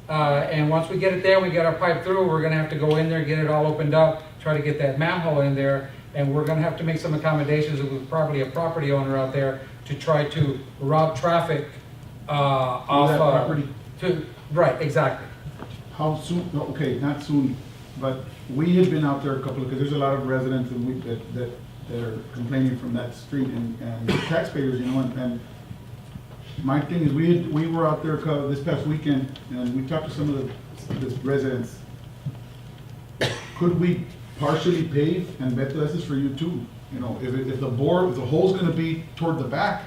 and once we get it there, we get our pipe through. We're going to have to go in there, get it all opened up, try to get that manhole in there, and we're going to have to make some accommodations with probably a property owner out there to try to route traffic off that property. Right, exactly. How soon, no, okay, not soon, but we have been out there a couple of, because there's a lot of residents that are complaining from that street, and taxpayers, you know, and my thing is, we were out there this past weekend, and we talked to some of the residents. Could we partially pave, and Beto, this is for you too, you know, if the hole's gonna be toward the back,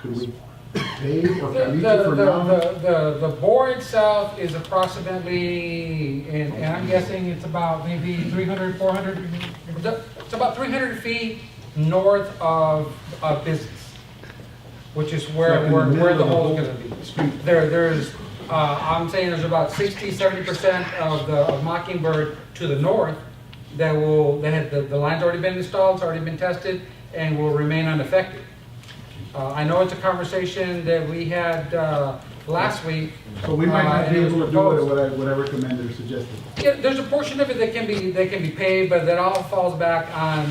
could we pave or caliche for now? The bore itself is approximately, and I'm guessing it's about maybe 300, 400, it's about 300 feet north of business, which is where the hole's gonna be. There's, I'm saying there's about 60-70% of Mockingbird to the north that the line's already been installed, it's already been tested, and will remain unaffected. I know it's a conversation that we had last week. So we might not be able to do what I recommended or suggested. Yeah, there's a portion of it that can be paved, but that all falls back on,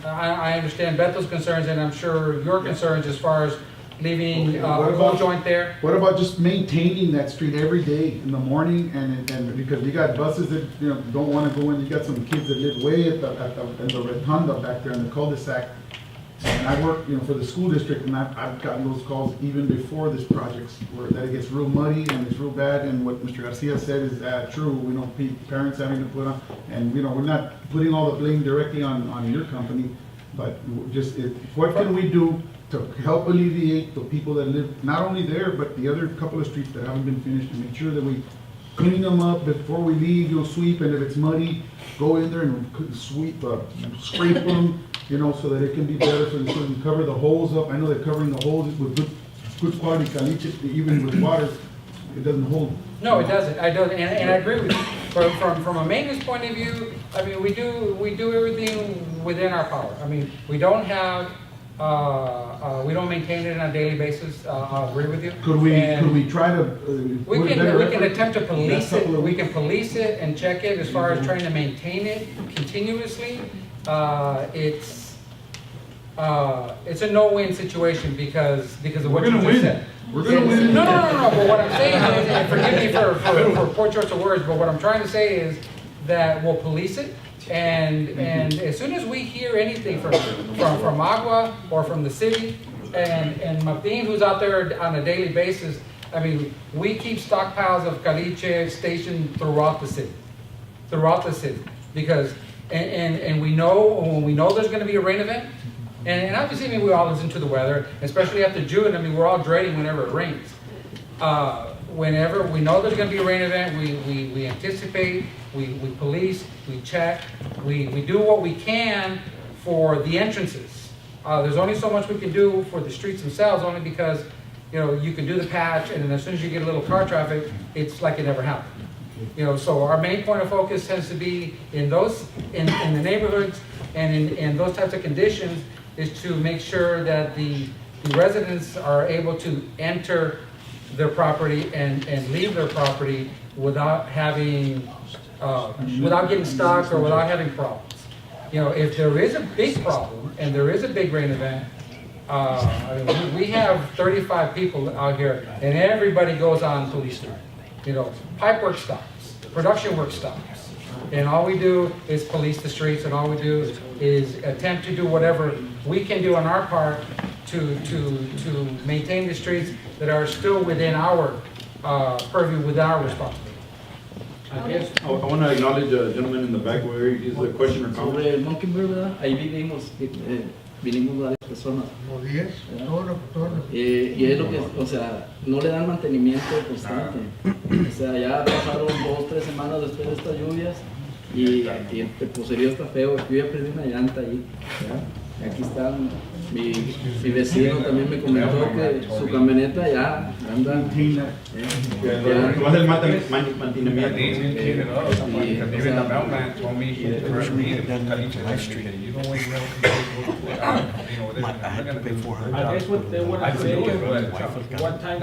I understand Beto's concerns, and I'm sure your concerns as far as leaving a hole joint there. What about just maintaining that street every day in the morning, and because you got buses that, you know, don't wanna go in, you got some kids that live way in the rotunda back there in the cul-de-sac. And I work, you know, for the school district, and I've gotten those calls even before this project, where that it gets real muddy and it's real bad, and what Mr. Garcia said is true, we know parents having to put on, and, you know, we're not putting all the blame directly on your company, but just, what can we do to help alleviate the people that live, not only there, but the other couple of streets that haven't been finished, and make sure that we clean them up before we leave, you'll sweep, and if it's muddy, go in there and sweep, scrape them, you know, so that it can be better for the children, cover the holes up. I know they're covering the holes with good quality caliche, even with water, it doesn't hold. No, it doesn't, and I agree with you. From a maintenance point of view, I mean, we do everything within our power. I mean, we don't have, we don't maintain it on a daily basis, I'll agree with you. Could we try to? We can attempt to police it, we can police it and check it as far as trying to maintain it continuously. It's a no-win situation because of what you just said. We're gonna win. No, but what I'm saying is, and forgive me for poor choice of words, but what I'm trying to say is that we'll police it, and as soon as we hear anything from Agua or from the city, and Martin, who's out there on a daily basis, I mean, we keep stockpiles of caliche stationed throughout the city, because, and we know, when we know there's gonna be a rain event, and obviously, I mean, we all listen to the weather, especially after June. I mean, we're all dreading whenever it rains. Whenever we know there's going to be a rain event, we anticipate, we police, we check, we do what we can for the entrances. There's only so much we can do for the streets themselves, only because, you know, you can do the patch, and then as soon as you get a little car traffic, it's like it never happened. You know, so our main point of focus tends to be in the neighborhoods and in those types of conditions, is to make sure that the residents are able to enter their property and leave their property without having, without getting stuck or without having problems. You know, if there is a big problem and there is a big rain event, I mean, we have 35 people out here, and everybody goes on police street. You know, pipe work stops, production work stops. And all we do is police the streets, and all we do is attempt to do whatever we can do on our part to maintain the streets that are still within our purview, with our responsibility. I want to acknowledge a gentleman in the back where is a question or comment. Sobre el Mockingbird, ¿verdad? Ahí vinimos varias personas. Y es lo que, o sea, no le dan mantenimiento constante. O sea, ya pasaron 2-3 semanas después de estas lluvias y el poserío está feo. Yo ya perdí una llanta ahí. ¿Ya? Aquí están. Mi vecino también me comentó que su camioneta ya anda. ¿Cuál es el mantenimiento? I guess what they want to say is one time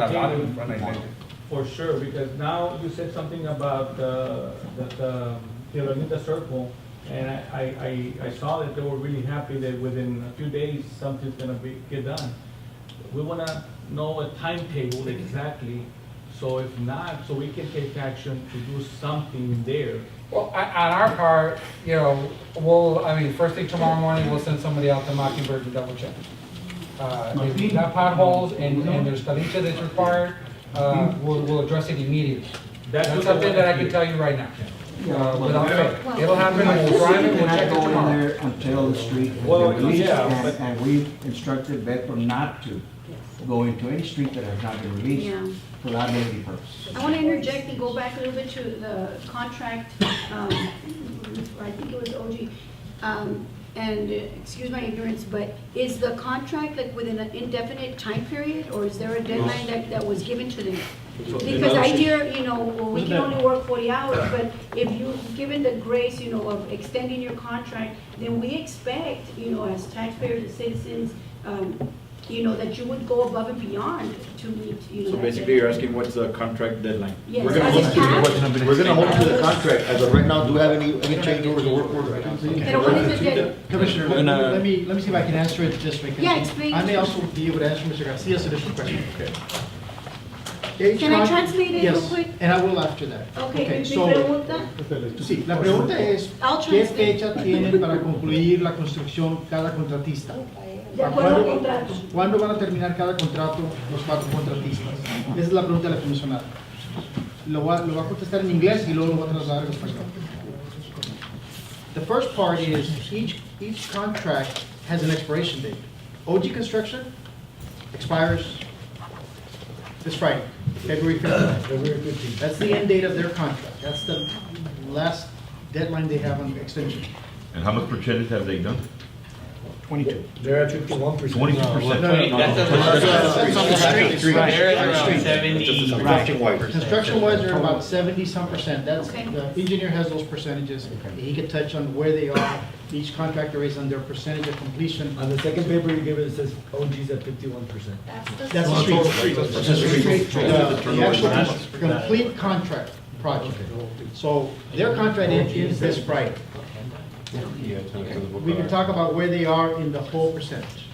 for sure, because now you said something about the Piedronita Circle, and I saw that they were really happy that within a few days something's gonna get done. We wanna know a timetable exactly, so if not, so we can take action to do something there. Well, on our part, you know, first thing tomorrow morning, we'll send somebody out to Mockingbird to double check. If you got potholes and there's caliche that's required, we'll address it immediately. That's something that I can tell you right now. Without fail. It'll happen, we'll drive it, we'll Cannot check go in it there until the street has Well, been released, yeah, but- and we've instructed Beto not to go into any street that has not been released Yeah. for liability purposes. I want to interject and go back a little bit to the contract, I think it was OG. And excuse my ignorance, but is the contract like within an indefinite time period, or is there a deadline that was given to them? Because I hear, you know, well, we can only work 40 hours, but if you've given the grace, you know, of extending your contract, then we expect, you know, as taxpayers and citizens, you know, that you would go above and beyond to meet, you know. So that basically, you're deadline. asking what's the contract deadline? Yes, We're gonna as hold it to passed, the, we're gonna hold to the contract, as of right now, do we have any change orders or work orders? pero when is the deadline? Commissioner, let me see if I can answer it this way. 'cause Yeah, explain. I may also be able to answer Mr. Garcia's additional question. Okay. Can I translate it real Yes, quick? and I will after that. Okay, mi so, pregunta, sí, la pregunta es, I'll ¿qué translate. fecha tienen para concluir la construcción cada contratista? De acuerdo al contrato. ¿Cuándo van a terminar cada contrato los 4 contratistas? Esa es la pregunta de la comisionada. Lo va a contestar en inglés y luego lo va a trasladar en español. The first part is each contract has an expiration date. OG Construction expires this Friday, February 15th. That's the end date of their contract. That's the last deadline they have on extension. And how much percentage have they done? 22. They're at 51%. 22%. That's on the street. Right. They're at around Street. 70. Construction-wise. Construction-wise, they're about 70-some%. That's, Okay. the engineer has those percentages. He could touch on where they are. Each contractor is on their percentage of completion. On the second paper you give it, it says OG's at 51%. That's the street. That's the street. The actual complete contract project. So their contract ends this Friday. We can talk about where they are in the whole percentage.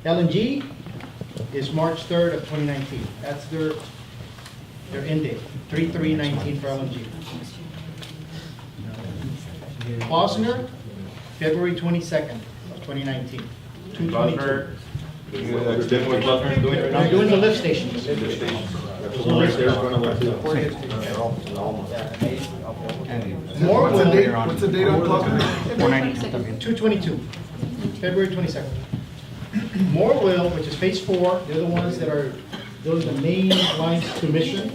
LNG is March 3rd of 2019. That's their end date, 3/3/19 for LNG. Bosner, February 22nd of 2019. 2/22. They're doing the lift stations. More What's the will. date, what's the date on Boston? 2/22, February 22nd. Moreville, which is phase 4, they're the ones that are building the main lines to Mission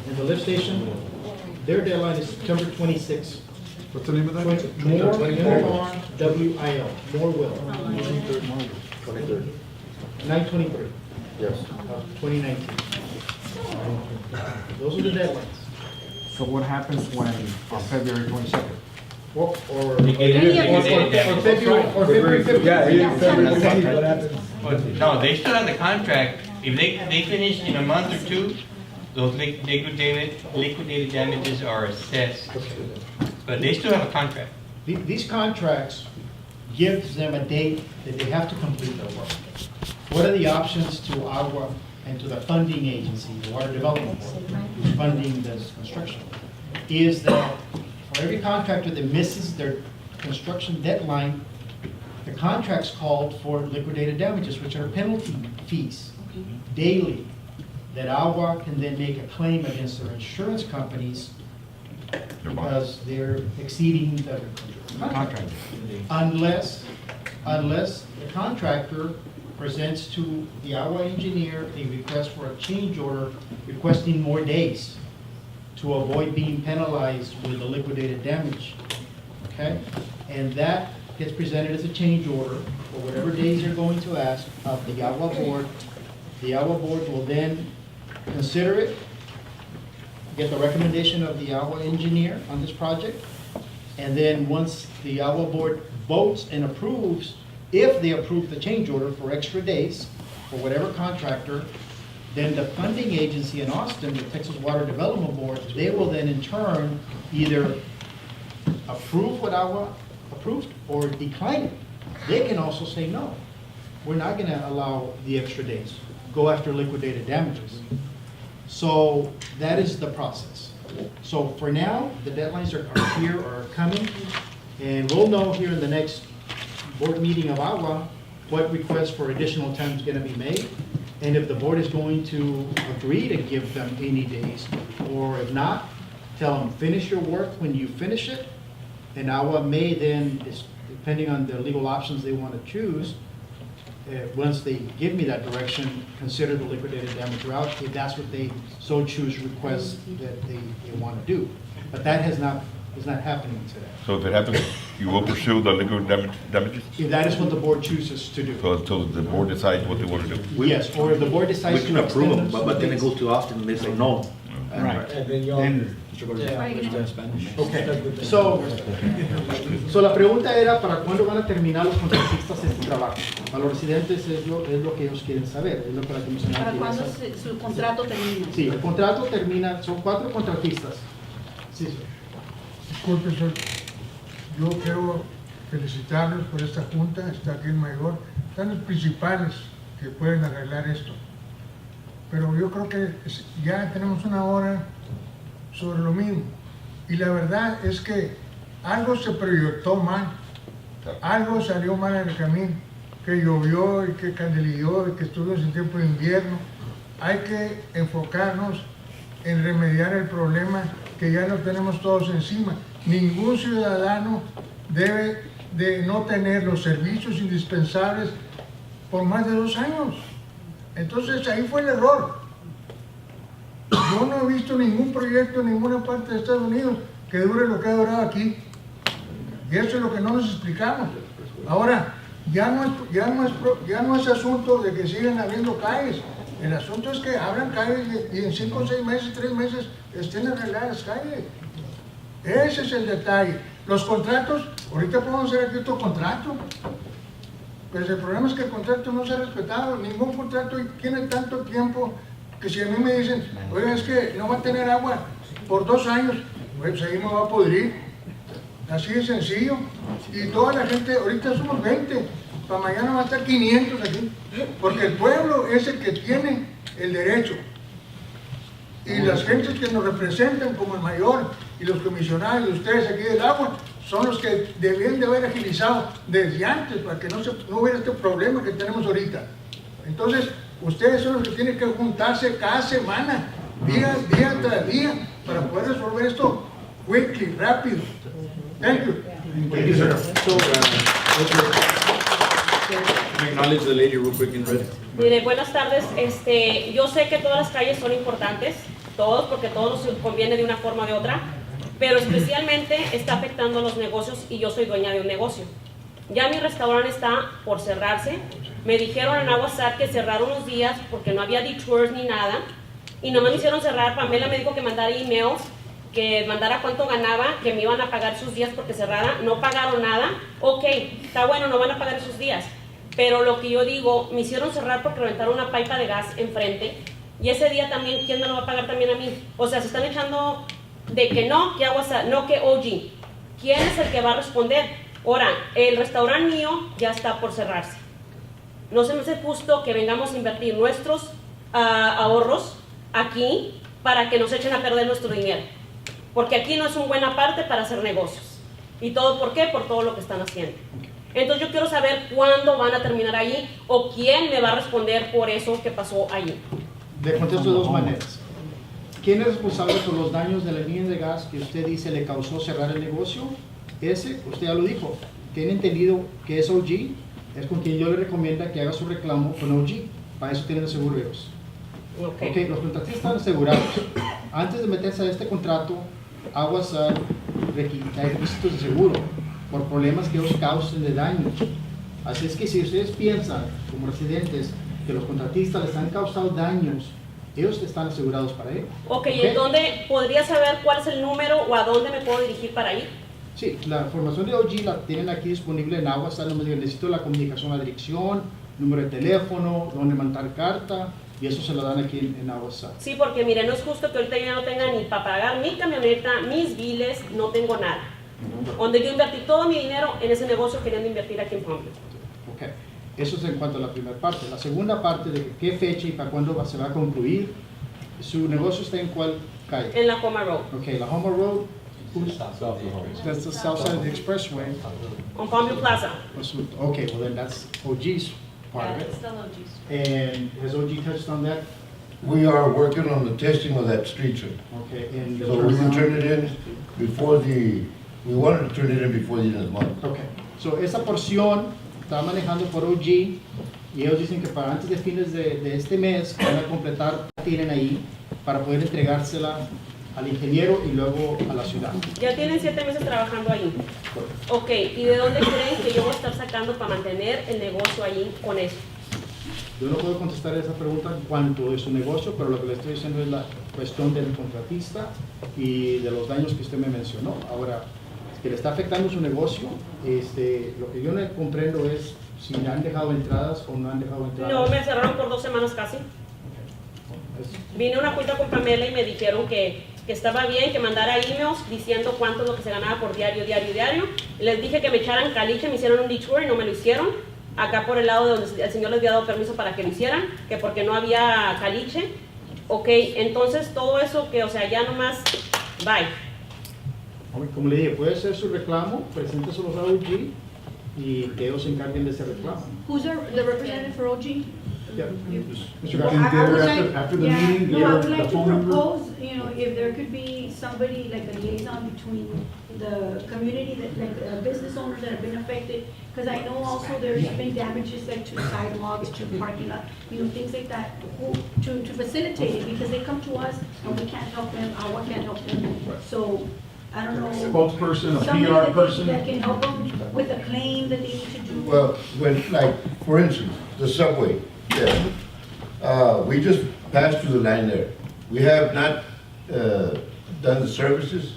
and the lift station. Their deadline is September 26th. What's the name of that? M-O-R-W-I-L, Moreville, 9/23 Yes. of 2019. Those are the deadlines. So what happens when, on February 22nd? Or February, February 15th. Yeah, February 15th, what happens? But no, they still have the contract. If they finish in a month or two, those liquidated damages are assessed. But they still have a contract. These contracts gives them a date that they have to complete their work. What are the options to Agua and to the funding agency, the Water Development Board, who's funding this construction? Is that for every contractor that misses their construction deadline, the contract's called for liquidated damages, which are penalty fees daily, that Agua can then make a claim against their insurance companies because they're exceeding the contract. Unless the contractor presents to the Agua engineer a request for a change order requesting more days to avoid being penalized with the liquidated damage, okay? And that gets presented as a change order for whatever days you're going to ask of the Agua board. The Agua board will then consider it, get the recommendation of the Agua engineer on this project, and then once the Agua board votes and approves, if they approve the change order for extra days for whatever contractor, then the funding agency in Austin, the Texas Water Development Board, they will then in turn either approve what Agua approved or decline it. They can also say, no, we're not gonna allow the extra days, go after liquidated damages. So that is the process. So for now, the deadlines are here or are coming, and we'll know here in the next board meeting of Agua what request for additional time is gonna be made. And if the board is going to agree to give them any days, or if not, tell them, finish your work when you finish it. And Agua may then, depending on the legal options they want to choose, once they give me that direction, consider the liquidated damage route, if that's what they so choose, request that they want to do. But that is not happening today. So if it happens, you will pursue the legal damages? If that is what the board chooses to do. So until the board decides what they want to do? Yes, or if the board decides We to can approve them, extend but then it goes to Austin and they say no. Right. And then y'all. Okay, so la pregunta era para cuándo van a terminar los contratistas este trabajo. Para los residentes es lo que ellos quieren saber, es lo que la comisionada ¿Para quiere cuándo saber. su contrato termina? Sí, el contrato termina, son 4 contratistas. Sí, sí. Disculpe, señor. Yo quiero felicitarlos por esta junta, está aquí el mayor, están los principales que pueden arreglar esto. Pero yo creo que ya tenemos una hora sobre lo mismo. Y la verdad es que algo se proyectó mal, algo salió mal en el camino, que llovió y que candelilló y que estuvo en tiempo de invierno. Hay que enfocarnos en remediar el problema que ya no tenemos todos encima. Ningún ciudadano debe de no tener los servicios indispensables por más de 2 años. Entonces ahí fue el error. Yo no he visto ningún proyecto en ninguna parte de Estados Unidos que dure lo que ha durado aquí. Y eso es lo que no nos explicamos. Ahora, ya no es asunto de que sigan habiendo calles. El asunto es que abran calles y en 5 o 6 meses, 3 meses, estén arregladas calles. Ese es el detalle. Los contratos, ahorita podemos hacer aquí otro contrato. Pues el problema es que el contrato no se ha respetado. Ningún contrato tiene tanto tiempo que si a mí me dicen, oiga, es que no va a tener agua por 2 años, pues ahí me va a podrir. Así de sencillo. Y toda la gente, ahorita somos 20, para mañana va a estar 500 aquí. Porque el pueblo es el que tiene el derecho. Y las gentes que nos representan como el mayor y los comisionados de ustedes aquí del agua son los que debían de haber agilizado desde antes para que no hubiera este problema que tenemos ahorita. Entonces, ustedes son los que tienen que juntarse cada semana, día tras día, para poder resolver esto quickly, rápido. Thank you. Thank you, sir. Acknowledge the lady real quick in red. Mire, buenas tardes. Yo sé que todas las calles son importantes, todos, porque todos nos conviene de una forma o de otra, pero especialmente está afectando a los negocios y yo soy dueña de un negocio. Ya mi restaurante está por cerrarse. Me dijeron en Agua SUD que cerraron unos días porque no había detours ni nada y nomás me hicieron cerrar. Pamela me dijo que mandara emails, que mandara cuánto ganaba, que me iban a pagar sus días porque cerrara. No pagaron nada. Ok, está bueno, no van a pagar esos días. Pero lo que yo digo, me hicieron cerrar porque reventaron una pipa de gas enfrente y ese día también, ¿quién me lo va a pagar también a mí? O sea, se están echando de que no, que Agua SUD, no que OG. ¿Quién es el que va a responder? Ahora, el restaurante mío ya está por cerrarse. No se me hace justo que vengamos a invertir nuestros ahorros aquí para que nos echen a perder nuestro dinero. Porque aquí no es una buena parte para hacer negocios. ¿Y todo por qué? Por todo lo que están haciendo. Entonces yo quiero saber cuándo van a terminar ahí o quién me va a responder por eso que pasó allí. Le contesto de 2 maneras. ¿Quién es responsable por los daños de la línea de gas que usted dice le causó cerrar el negocio? Ese, usted ya lo dijo, tiene entendido que es OG, es con quien yo le recomiendo que haga su reclamo con OG. Para eso tienen seguro ellos. Okay, los contratistas están asegurados. Antes de meterse a este contrato, Agua SUD hay requisitos de seguro por problemas que ellos causen de daños. Así es que si ustedes piensan, como residentes, que los contratistas les han causado daños, ellos están asegurados para ello. Ok, ¿y en dónde podría saber cuál es el número o a dónde me puedo dirigir para ir? Sí, la información de OG la tienen aquí disponible en Agua SUD. Necesito la comunicación, la dirección, número de teléfono, dónde mandar carta, y eso se lo dan aquí en Agua SUD. Sí, porque mire, no es justo que ahorita yo no tenga ni para pagar mi camioneta, mis biles, no tengo nada. Donde yo invertí todo mi dinero en ese negocio queriendo invertir aquí en Palmvew. Ok, eso es en cuanto a la primera parte. La segunda parte de qué fecha y para cuándo se va a concluir. ¿Su negocio está en cuál calle? En la Homa Road. Ok, la Homa Road. That's the south side of the expressway. On Palmvew Plaza. Okay, well then that's OG's part of Yeah, it. it's still OG's. And has OG touched on that? We are working on the testing of that street, sir. Okay, and. So we can turn it in before we wanted to turn it in before the end of the month. Okay, so esa porción está manejando por OG y ellos dicen que para antes de fines de este mes van a completar, tienen ahí para poder entregársela al ingeniero y luego a la ciudad. Ya tienen 7 meses trabajando ahí. Ok, ¿y de dónde creen que yo voy a estar sacando para mantener el negocio ahí con eso? Yo no puedo contestar esa pregunta en cuanto a su negocio, pero lo que le estoy diciendo es la cuestión del contratista y de los daños que usted me mencionó. Ahora, que le está afectando su negocio, lo que yo no comprendo es si le han dejado entradas o no han dejado entradas. No, me cerraron por 2 semanas casi. Vine a una junta con Pamela y me dijeron que estaba bien, que mandara emails diciendo cuánto es lo que se ganaba por diario. Les dije que me echaran caliche, me hicieron un detour y no me lo hicieron. Acá por el lado de donde el señor les había dado permiso para que lo hicieran, que porque no había caliche. Ok, entonces todo eso que, o sea, ya nomás, bye. Como le dije, puede ser su reclamo, presénteselo a OG y que ellos se encarguen de ese reclamo. Who's the representative for OG? Yeah. Mr. Well, Garcia, I would like- after the yeah, meeting, no, give I her would like the to phone number. propose, if there could be somebody, like a liaison between the community, like business owners that have been affected, because I know also there's been damages like to sidewalks, to parking lot, things like that, to facilitate it, because they come to us and we can't help them, Agua can't help them. So, I don't know. Spokesperson, a somebody PR that they- person. That can help them with a claim that they need to do. Well, for instance, the subway, we just passed through the line there. We have not done the services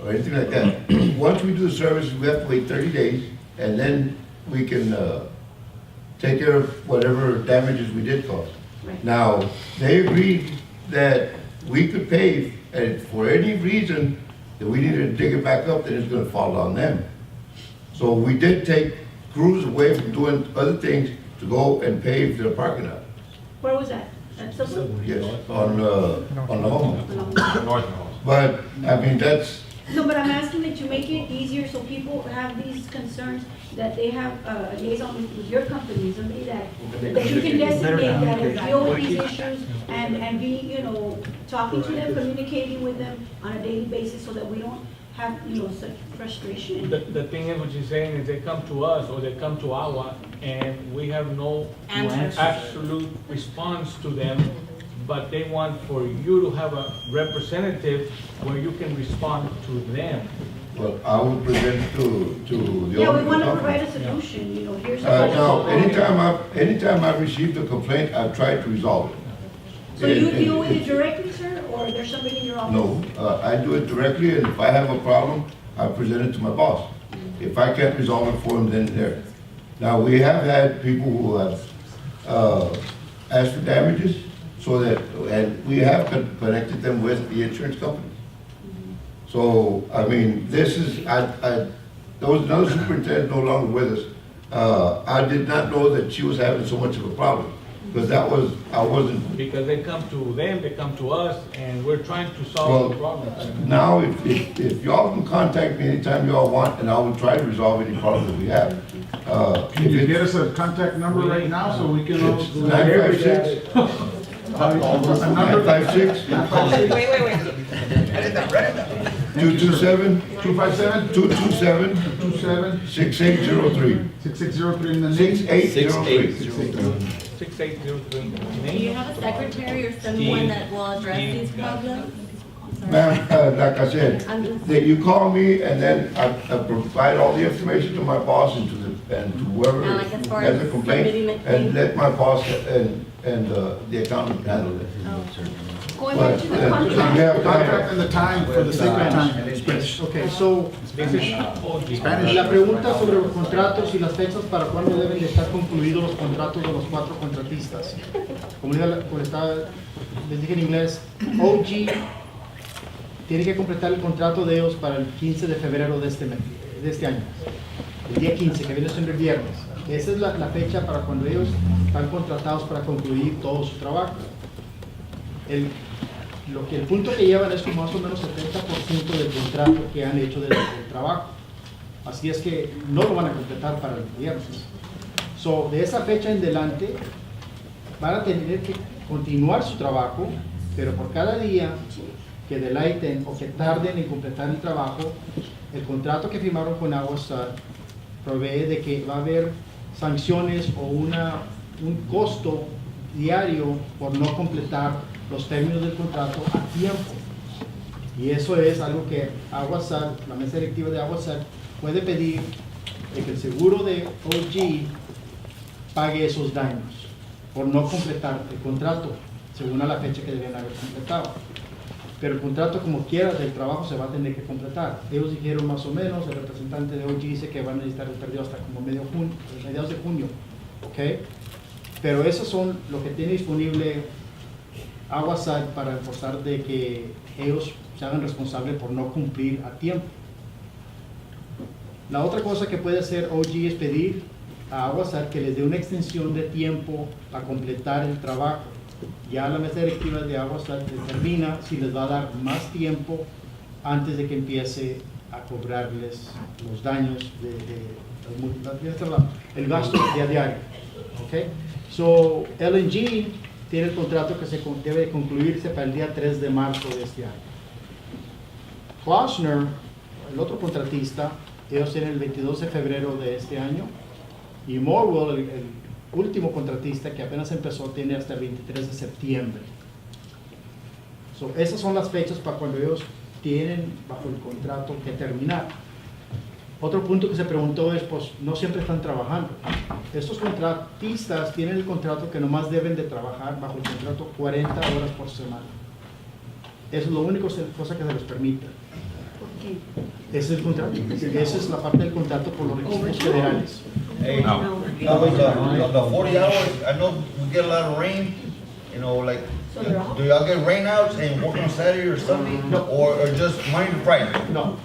or anything like that. Once we do the services, we have to wait 30 days, and then we can take care of whatever damages we did cause. Right. Now, they agreed that we could pave, and for any reason that we needed to dig it back up, then it's gonna fall on them. So we did take crews away from doing other things to go and pave the parking lot. Where was that? At Subway? Yes, on the home. But, I mean, that's, No, but I'm asking that you make it easier so people have these concerns, that they have a liaison with your company, somebody that you can designate that will deal with these issues and be, talking to them, communicating with them on a daily basis so that we don't have, such frustration. The thing is, what you're saying is they come to us or they come to Agua and we have no Answers. absolute response to them, but they want for you to have a representative where you can respond to them. well, I will present to the owner. Yeah, we of want the to company. provide a solution, here's. No, anytime I've received a complaint, I've tried to resolve it. So you deal with it directly, sir, or there's somebody in your office? No, I do it directly, and if I have a problem, I present it to my boss. If I can't resolve it for him, then there. Now, we have had people who have asked for damages, so that, and we have connected them with the insurance company. So, I mean, this is, there was another superintendent no longer with us. I did not know that she was having so much of a problem, because I wasn't. Because they come to them, they come to us, and we're trying to solve the problem. Now, if y'all can contact me anytime y'all want, and I will try to resolve any problems that we have. Can you get us a contact number right now so we can? It's 956. 956. Wait. 227. 257? 227. 227? 6803. 6603 in the name? 6803. 6803. Do you have a secretary or someone that will address these problems? Ma'am, like I said, that you call me and then I provide all the information to my boss and to whoever And like as far has a as complaint, submitting the and claim? let my boss and the accountant handle it. Going back to the But, contract. yeah, Contract and the time, for the sake of time. Okay, so, la pregunta sobre los contratos y las fechas para cuándo deben de estar concluidos los contratos de los 4 contratistas. Como les dije en inglés, OG tiene que completar el contrato de ellos para el 15 de febrero de este año. El día 15, que viene siendo el viernes. Esa es la fecha para cuando ellos están contratados para concluir todo su trabajo. el punto que llevan es como más o menos 70% del contrato que han hecho del trabajo. Así es que no lo van a completar para el viernes. So, de esa fecha en adelante van a tener que continuar su trabajo, pero por cada día que delaten o que tarden en completar el trabajo, el contrato que firmaron con Agua SUD provee de que va a haber sanciones o un costo diario por no completar los términos del contrato a tiempo. Y eso es algo que Agua SUD, la mesa directiva de Agua SUD, puede pedir de que el seguro de OG pague esos daños por no completar el contrato según a la fecha que deben haber completado. Pero el contrato, como quiera, del trabajo se va a tener que completar. Ellos dijeron más o menos, el representante de OG dice que van a necesitar el periodo hasta como mediados de junio. ¿Okay? Pero esos son lo que tiene disponible Agua SUD para enforzar de que ellos se hagan responsables por no cumplir a tiempo. La otra cosa que puede hacer OG es pedir a Agua SUD que les dé una extensión de tiempo para completar el trabajo. Ya la mesa directiva de Agua SUD determina si les va a dar más tiempo antes de que empiece a cobrarles los daños el gasto de diario. Okay? So, LNG tiene el contrato que debe concluirse para el día 3 de marzo de este año. Klossner, el otro contratista, ellos tienen el 22 de febrero de este año, y Morwell, el último contratista que apenas empezó, tiene hasta el 23 de septiembre. So, esas son las fechas para cuando ellos tienen bajo el contrato que terminar. Otro punto que se preguntó es, pues, no siempre están trabajando. Estos contratistas tienen el contrato que nomás deben de trabajar bajo el contrato 40 horas por semana. Eso es lo único cosa que se les permite. Ese es el contrato. Esa es la parte del contrato por los requisitos federales. Hey, the 40 hours, I know we get a lot of rain, you know, like, do y'all get rainouts and work on Saturday or Sunday? No. Or just Monday to Friday? No.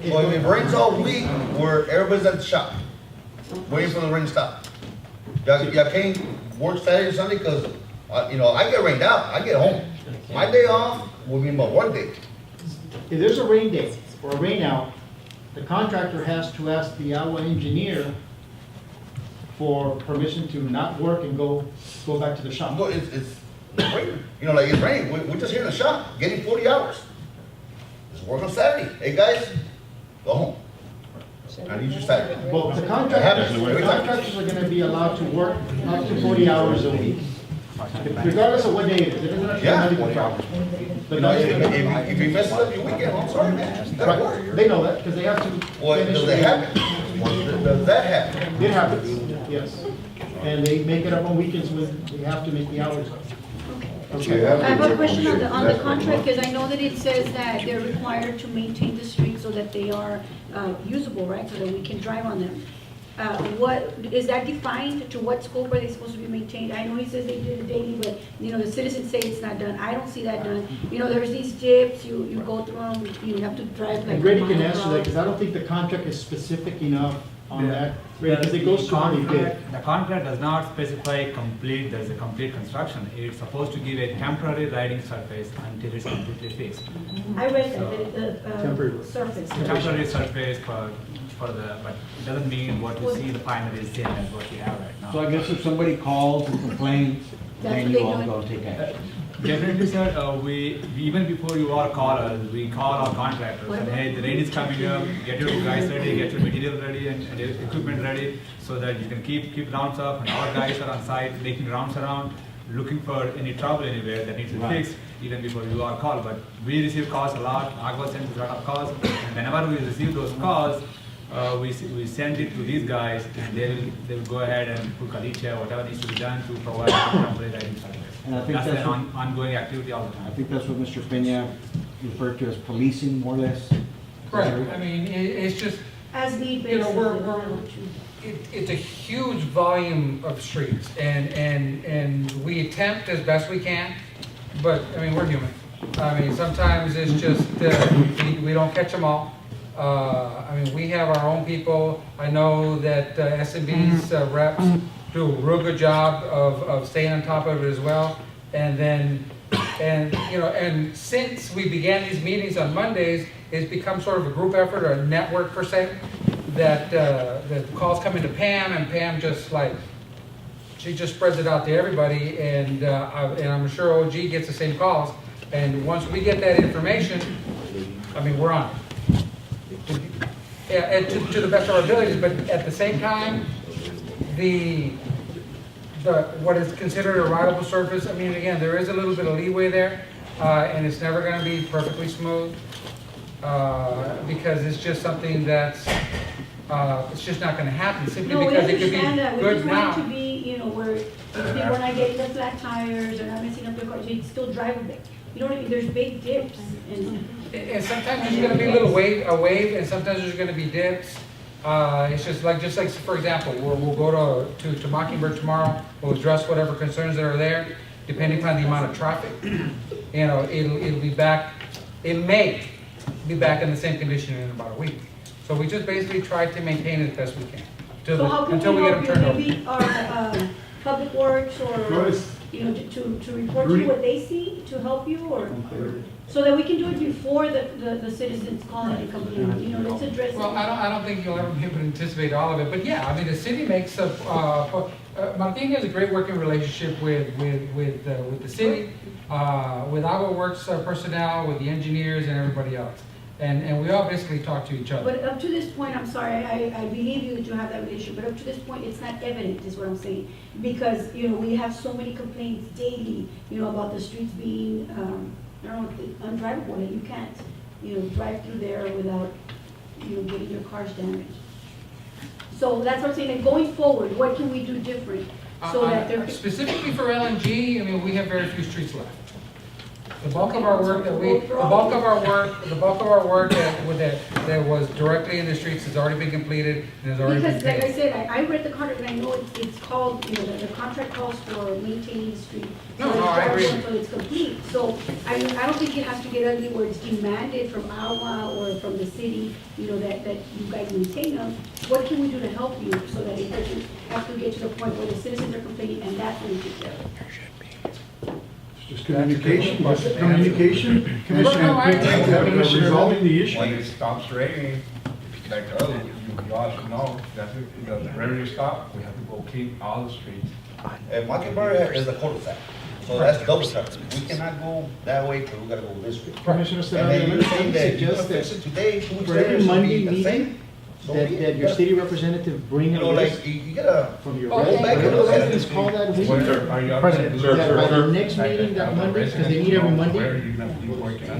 So if it rains all week, where everybody's at the shop, waiting for the rain to stop. Y'all can't work Saturday or Sunday, because, you know, I get rained out, I get home. My day off will be my work day. If there's a rain day or a rain out, the contractor has to ask the Agua engineer for permission to not work and go back to the shop. No, it's raining. You know, like, it's raining, we're just here in the shop, getting 40 hours. Just work on Saturday. Hey, guys, go home. I need you Saturday. Well, the contractors are gonna be allowed to work up to 40 hours a week, regardless of what day it is. It doesn't have to be Yeah. Monday through Friday. You know, if you mess up your weekend, I'm sorry, man. Right, they know that, because they have to. Well, finish does that the- happen? Does that happen? It happens, yes. And they make it up on weekends when they have to make the hours up. I have a question on the contract, because I know that it says that they're required to maintain the streets so that they are usable, right, so that we can drive on them. What, is that defined to what scope are they supposed to be maintained? I know he says they do it daily, but, you know, the citizens say it's not done. I don't see that done. You know, there's these dips, you go through them, you have to drive like. And Grady a can mile answer per that, hour. because I don't think the contract is specific enough on that, because it goes to how big. The contract does not specify complete, there's a complete construction. It's supposed to give a temporary riding surface until it's completely fixed. I read that, Temporary. the surface. Temporary surface for the, but it doesn't mean what you see the final is same as what you have right now. So I guess if somebody calls and complains, then you all go take action. Definitely, sir, we, even before you all call us, we call our contractors, and hey, the rain is coming up, get your guys ready, get your material ready and equipment ready, so that you can keep rounds up, and our guys are on site, making rounds around, looking for any trouble anywhere that needs to be fixed, even before you all call. But we receive calls a lot, Agua sends a lot of calls, and whenever we receive those calls, we send it to these guys, and they will go ahead and put caliche, whatever needs to be done to provide temporary riding service. And I think That's that's an what- ongoing activity all the time. I think that's what Mr. Peña referred to as policing, more or less. Correct, I mean, it's just, As need you know, basis. it's a huge volume of streets, and we attempt as best we can, but, I mean, we're human. I mean, sometimes it's just, we don't catch them all. I mean, we have our own people. I know that SMB's reps do a real good job of staying on top of it as well. And then And, you know, and since we began these meetings on Mondays, it's become sort of a group effort or a network per se, that the calls come into Pam, and Pam just like, she just spreads it out to everybody, and I'm sure OG gets the same calls. And once we get that information, I mean, we're on it. Yeah, and to the best of our abilities, but at the same time, what is considered a rideable surface, I mean, again, there is a little bit of leeway there, and it's never going to be perfectly smooth, because it's just something that's, it's just not going to happen, simply No, we because it could be understand that. We good just want it now. to be, you know, where people are not getting the flat tires or not messing up their cars, it's still drivable. You know what I mean? There's big dips And sometimes there's going to be a little a wave, and sometimes there's going to be dips. It's just like for example, we'll go to Mockingbird tomorrow. We'll address whatever concerns that are there, depending upon the amount of traffic. You know, it'll be back. It may be back in the same condition in about a week. So we just basically try to maintain it as best we can until we get them turned over. Maybe our public works or you know to report to you what they see to help you, or so that we can do it before the citizens call and complain. You know, let's address. Well, I don't think you'll ever be able to anticipate all of it, but yeah, I mean, the city makes Martin has a great working relationship with the city, with Agua Works personnel, with the engineers and everybody else. And we all basically talk to each other. But up to this point, I'm sorry, I believe you that you have that relationship, but up to this point, it's not evident, is what I'm saying. Because, you know, we have so many complaints daily, you know, about the streets being, I don't know, undrivable, and you can't, you know, drive through there without, you know, getting your cars damaged. So that's what I'm saying, and going forward, what can we do different? So that there specifically for LNG, I mean, we have very few streets left. The bulk of our work that that was directly in the streets has already been completed and has already been because, paid. like I said, I read the contract and I know it's called, you know, the contract calls for maintaining the street. No, I agree. Until it's complete. So I don't think it has to get ugly where it's demanded from Agua or from the city, you know, that you guys maintain them. What can we do to help you so that it doesn't have to get to the point where the citizens are complaining and that's when we take care of it? Just communication, Commissioner, resolving the issue. When it stops raining, like, you all should know, that's it, the revenue stop, we have to go clean all the streets. Mockingbird is a cul-de-sac, so that's double traffic. We cannot go that way, but we gotta go this way. Commissioner And then Serrano, you're saying that you're gonna suggest fix it today, 2 weeks for later, every it should Monday be the meeting, same. So that be it. your city representative bring You a know, list like, you gotta from your go back and whatever look at residents it. call that week. Are you President, sure, that sure, by the sure. next meeting that Monday, because they meet every Monday,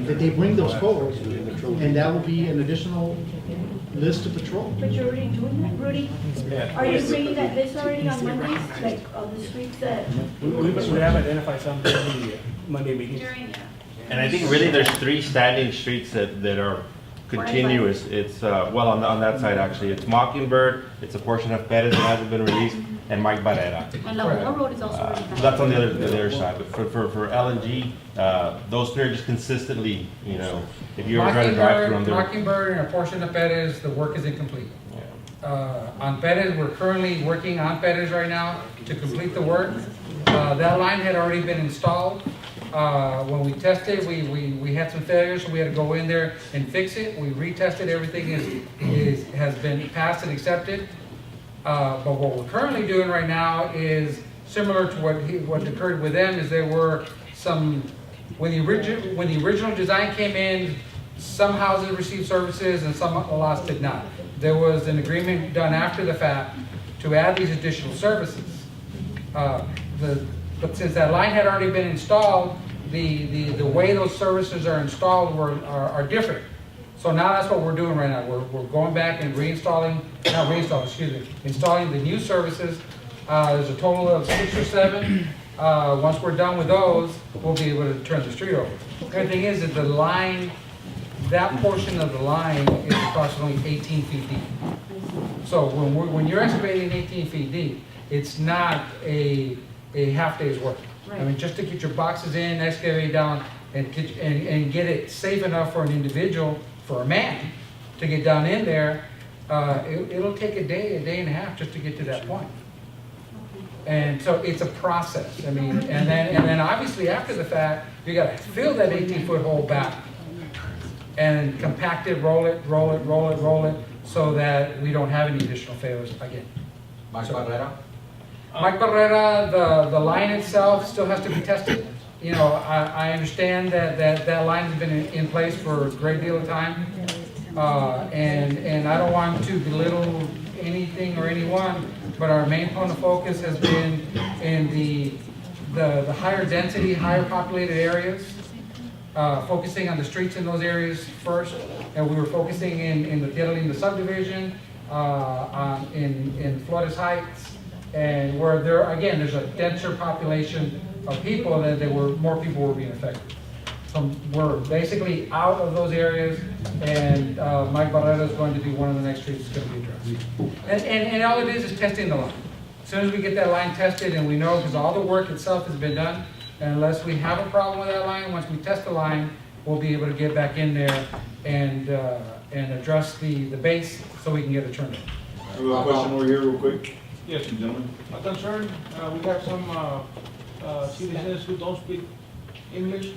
that they bring those forward, and that will be an additional list to patrol. But you're already doing that, Rudy? Are you bringing that list already on Mondays, like of the streets that? We have identified some during the Monday meetings. And I think really there's 3 standing streets that are continuous. It's, well, on that side actually, it's Mockingbird, it's a portion of Perez that hasn't been released, and Mike Barrera. And La Boca Road is also already done. That's on the other side, but for LNG, those 3 are just consistently, you know, if you ever try to drive through them, they're. Mockingbird and a portion of Perez, the work is incomplete. On Perez, we're currently working on Perez right now to complete the work. That line had already been installed. When we tested, we had some failures, so we had to go in there and fix it. We retested, everything has been passed and accepted. But what we're currently doing right now is similar to what occurred with them. Is there were some when the original design came in, some houses received services and some lots did not. There was an agreement done after the fact to add these additional services. But since that line had already been installed, the way those services are installed are different. So now that's what we're doing right now. We're going back and installing the new services. There's a total of 6 or 7. Once we're done with those, we'll be able to turn the street over. The other thing is that the line, that portion of the line is approximately 18 feet deep. So when you're excavating 18 feet deep, it's not a half day's work. Right. I mean, just to get your boxes in, excavate down, and get it safe enough for an individual, for a man, to get down in there, it'll take a day and a half just to get to that point. And so it's a process, I mean, and then obviously after the fact, you gotta fill that 18-foot hole back and compact it, roll it, so that we don't have any additional failures again. Mike Barrera? Mike Barrera, the line itself still has to be tested. You know, I understand that line has been in place for a great deal of time. And I don't want to belittle anything or anyone, but our main point of focus has been in the higher density, higher populated areas, focusing on the streets in those areas first, and we were focusing in the Tierra Linda subdivision, in Flores Heights, and where there's a denser population of people, that more people were being affected. So we're basically out of those areas, and Mike Barrera is going to be one of the next streets that's going to be addressed. And all it is testing the line. As soon as we get that line tested, and we know, because all the work itself has been done, and unless we have a problem with that line, once we test the line, we'll be able to get back in there and address the base so we can get a turn. I have a question over here real quick. Yes, gentlemen. A concern, we have some citizens who don't speak English,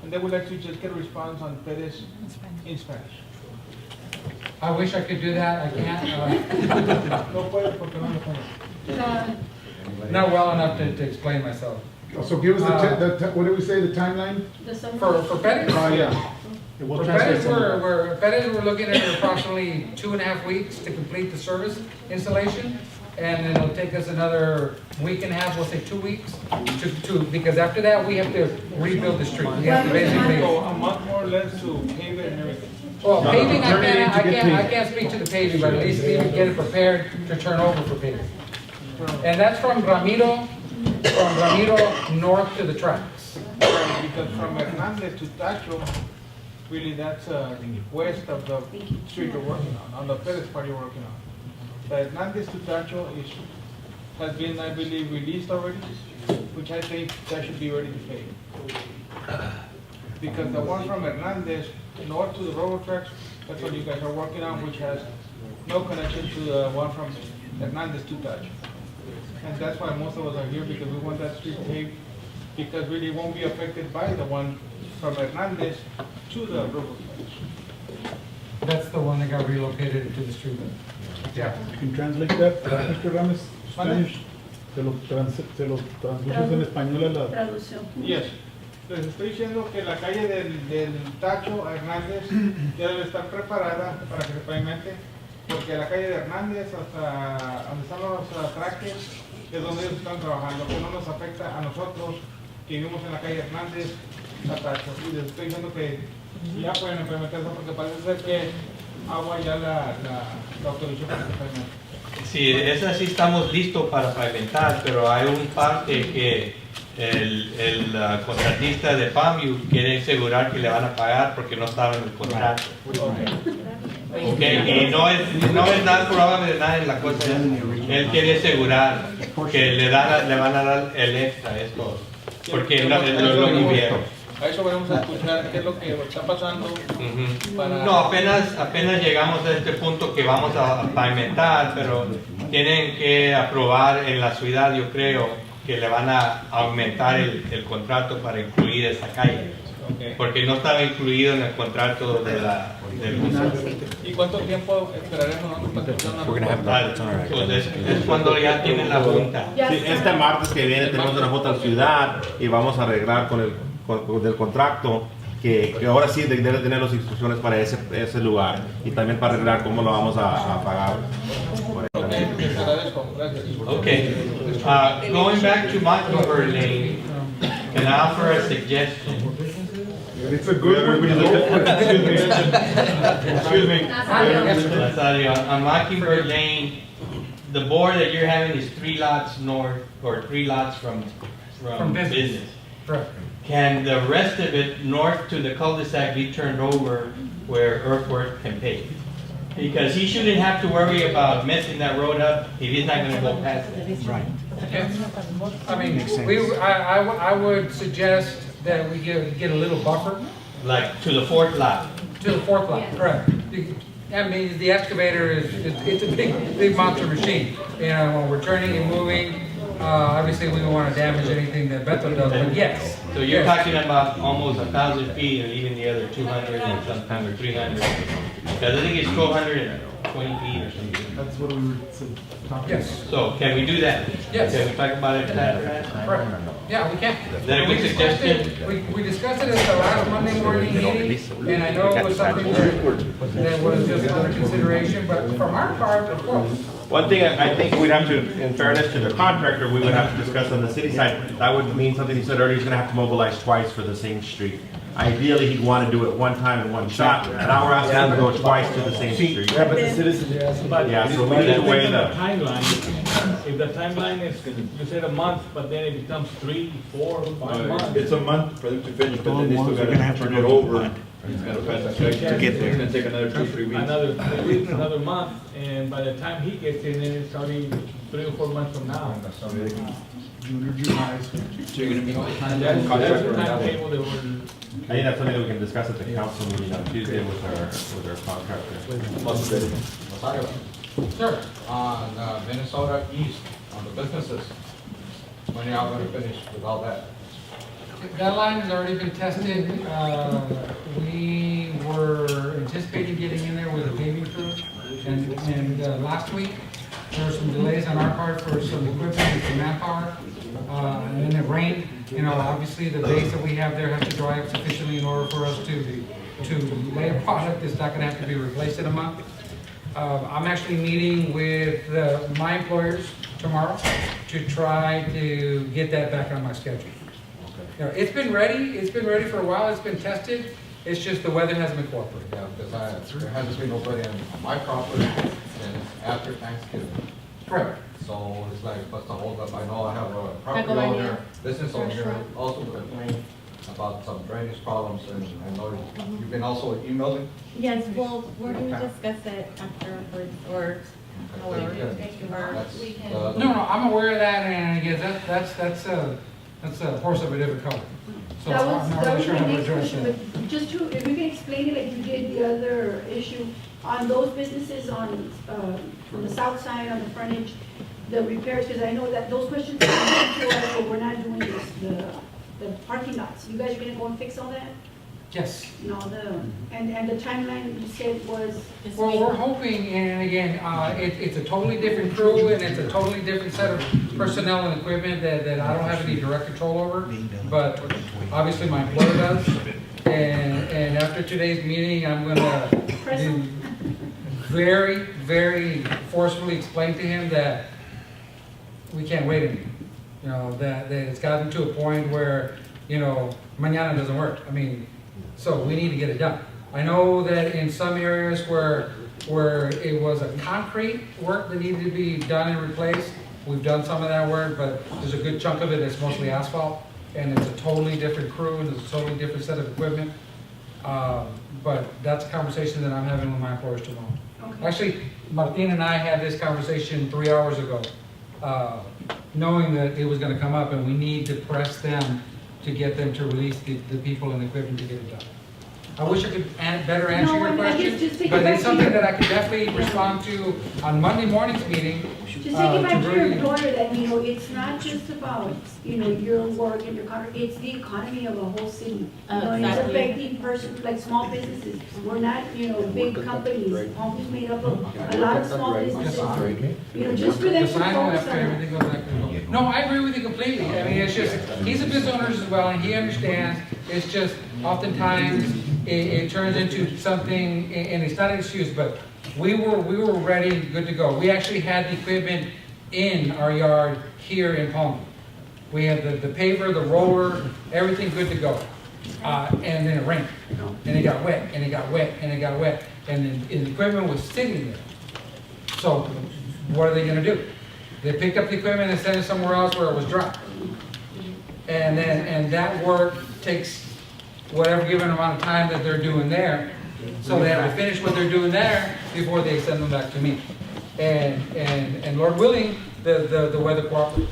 and they would like to just get a response on Perez in Spanish. I wish I could do that, I can't. No puedo porque no lo puedo. Not well enough to explain myself. So give us what did we say, the timeline? For Perez? Yeah. For Perez, we're looking at approximately 2.5 weeks to complete the service installation. And then it'll take us another week and a half, we'll say 2 weeks, because after that, we have to rebuild the street. We have to basically. So a month more or less to pave it and everything. Well, paving, I can't speak to the paving, but at least we can get it prepared to turn over for paving. And that's from Ramiro north to the tracks. Because from Hernandez to Tacho, really that's west of the street you're working on the Perez part you're working on. The Hernandez to Tacho has been, I believe, released already, which I think that should be ready to pave. Because the one from Hernandez north to the railroad tracks, that's what you guys are working on, which has no connection to the one from Hernandez to Tacho. And that's why most of us are here, because we want that street paved, because really it won't be affected by the one from Hernandez to the railroad tracks. That's the one that got relocated into the street. Yeah. You can translate that, Mr. Rames, Spanish. Se lo traduces en español a la traducción. Yes. Les estoy diciendo que la calle del Tacho a Hernández ya debe estar preparada para que se pavimente, porque la calle de Hernández hasta donde están los traques es donde ellos están trabajando, que no nos afecta a nosotros que vivimos en la calle Hernández a Tacho. Y les estoy diciendo que ya pueden pavimentar eso, porque parece ser que Agua ya la autorizó para que pavimente. Sí, esa sí estamos listos para pavimentar, pero hay un parte que el contratista de Palmvew quiere asegurar que le van a pagar porque no estaba en el contrato. Okay. Y no es nada probable de nada en la cosa. Él quiere asegurar que le van a dar el extra, es todo. Porque lo movieron. A eso vamos a escuchar qué es lo que está pasando. No, apenas llegamos a este punto que vamos a pavimentar, pero tienen que aprobar en la ciudad, yo creo, que le van a aumentar el contrato para incluir esa calle. Okay. Porque no estaba incluido en el contrato del ¿Y cuánto tiempo esperaremos para que pues es cuando ya tienen la junta. Sí, este martes que viene tenemos una junta en ciudad y vamos a arreglar con el contrato que ahora sí debe tener las instrucciones para ese lugar y también para arreglar cómo lo vamos a pagar. Okay, going back to Mockingbird Lane, can I offer a suggestion? It's a good one. Excuse me. On Mockingbird Lane, the board that you're having is 3 lots north or 3 lots from business. Correct. Can the rest of it north to the cul-de-sac be turned over where Earthwork can pay? Because he shouldn't have to worry about messing that road up if he's not going to go past it. Right. I mean, I would suggest that we get a little buffer. Like to the 4th lot. To the 4th lot, correct. I mean, the excavator it's a big monster machine. You know, when we're turning and moving, Obviously, we don't want to damage anything that Beto does, but yes. So you're talking about almost 1,000 feet, or even the other 200 or sometimes, or 300. Because I think it's 220 feet or something. That's what we were talking Yes. So can we do that? Yes. Can we talk about it after that? Right. Yeah, we can. Then We we discussed suggested. it, we discussed it at the last Monday morning meeting, and I know it was something that was just under consideration, but from our part, of course. One thing I think we'd have to, in fairness to the contractor, we would have to discuss on the city side, that would mean something he said earlier, he's gonna have to mobilize twice for the same street. Ideally, he'd wanna do it one time in one shot, and now we're asking him to go twice to the same street. Yeah, but the citizens are asking. Yeah, so we need to weigh the. Timeline, if the timeline is, you said a month, but then it becomes 3, 4, 5 months. It's a month for them to finish, but then they still gotta turn it over. It's gotta pass inspection. To get there. It's gonna take another 2, 3 weeks. Another 3 weeks, another month, and by the time he gets in, then it's already 3 or 4 months from now. June or July. So you're gonna be. That's the timetable that we're. I think that's something that we can discuss at the council meeting on Tuesday with our contractor. Sure, on Minnesota East, on the businesses, when y'all gonna finish with all that? That line has already been tested. We were anticipating getting in there with a paving crew, and last week, there were some delays on our part for some equipment and some manpower. And then it rained, obviously the base that we have there has to dry up sufficiently in order for us to lay a product that's not gonna have to be replaced in a month. I'm actually meeting with my employers tomorrow to try to get that back on my schedule. It's been ready for a while, it's been tested, it's just the weather hasn't been cooperating. Yeah, because there hasn't been nobody on my property since after Thanksgiving. Right. So it's like, what's the holdup? I know I have a property owner, business owner, also with a complaint about some drainage problems, and I know you've been also emailing. Yes, well, we're going to discuss it afterwards, or however. No, I'm aware of that, and again, that's a horse of a different color. So That I'm not was really sure my how to next address question, that. but just to, if you can explain it like you did the other issue, on those businesses on the south side, on the frontage, the repairs, because I know that those questions are coming to us, but we're not doing this, the parking lots. You guys are gonna go and fix all that? Yes. No, and the timeline you said was? Well, we're hoping, and again, it's a totally different crew, and it's a totally different set of personnel and equipment that I don't have any direct control over, but obviously my employer does. And after today's meeting, I'm gonna very, very forcefully explain to him that we can't wait anymore. That it's gotten to a point where, mañana doesn't work. I mean, so we need to get it done. I know that in some areas where it was a concrete work that needed to be done and replaced, we've done some of that work, but there's a good chunk of it that's mostly asphalt, and it's a totally different crew, and it's a totally different set of equipment. But that's a conversation that I'm having with my employers tomorrow. Okay. Actually, Martin and I had this conversation 3 hours ago, knowing that it was gonna come up, and we need to press them to get them to release the people and equipment to get it done. I wish I could better answer your question, but it's something that I could definitely respond to on Monday morning's meeting. Just take it back to your employer that, it's not just about, your work and your contract, it's the economy of a whole city. It's Exactly. affecting persons, like small businesses. We're not, big companies. Palmview made up of a lot of small businesses. Just for them to The sign off focus after on. everything goes back to normal. No, I agree with you completely. I mean, it's just, he's a business owner as well, and he understands. It's just, oftentimes, it turns into something, and it's not an excuse, but we were ready, good to go. We actually had the equipment in our yard here in Palmview. We had the paver, the roller, everything good to go. And then it rained, and it got wet, and it got wet, and it got wet, and the equipment was sitting there. So what are they gonna do? They picked up the equipment and sent it somewhere else where it was dry. And that work takes whatever given amount of time that they're doing there. So they have to finish what they're doing there before they send them back to me. And Lord willing, the weather cooperates.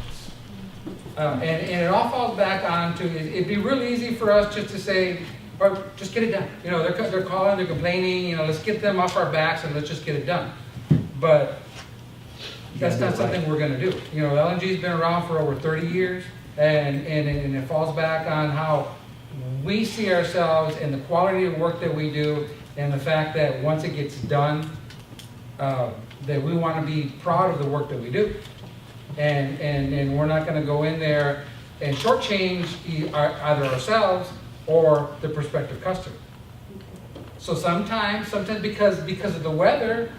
And it all falls back on to, it'd be real easy for us just to say, or just get it done. They're calling, they're complaining, let's get them off our backs and let's just get it done. But that's not something we're gonna do. You know, LNG's been around for over 30 years, and it falls back on how we see ourselves and the quality of work that we do, and the fact that once it gets done, that we wanna be proud of the work that we do. And we're not gonna go in there and shortchange either ourselves or the prospective customer. So sometimes because of the weather,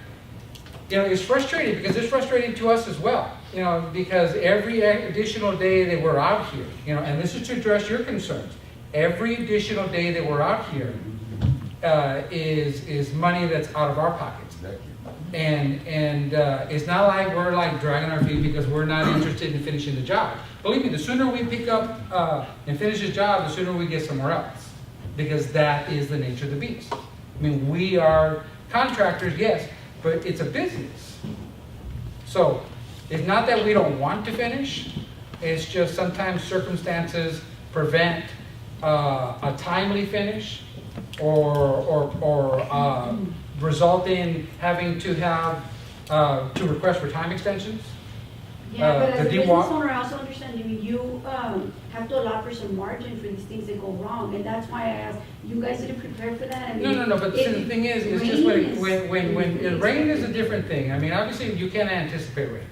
you know, it's frustrating, because it's frustrating to us as well. You know, because every additional day that we're out here, you know, and this is to address your concerns, every additional day that we're out here is money that's out of our pockets. And it's not like we're like dragging our feet because we're not interested in finishing the job. Believe me, the sooner we pick up and finish this job, the sooner we get somewhere else. Because that is the nature of the beast. I mean, we are contractors, yes, but it's a business. So it's not that we don't want to finish, it's just sometimes circumstances prevent a timely finish or result in having to have to request for time extensions. Yeah, but as a the business DWA owner, I also understand, I mean, you have to allow for some margin for these things that go wrong, and that's why I asked, you guys didn't prepare for that? I mean, No, but see, the thing is, it's just when rain is a different thing. I mean, obviously, you can't anticipate rain,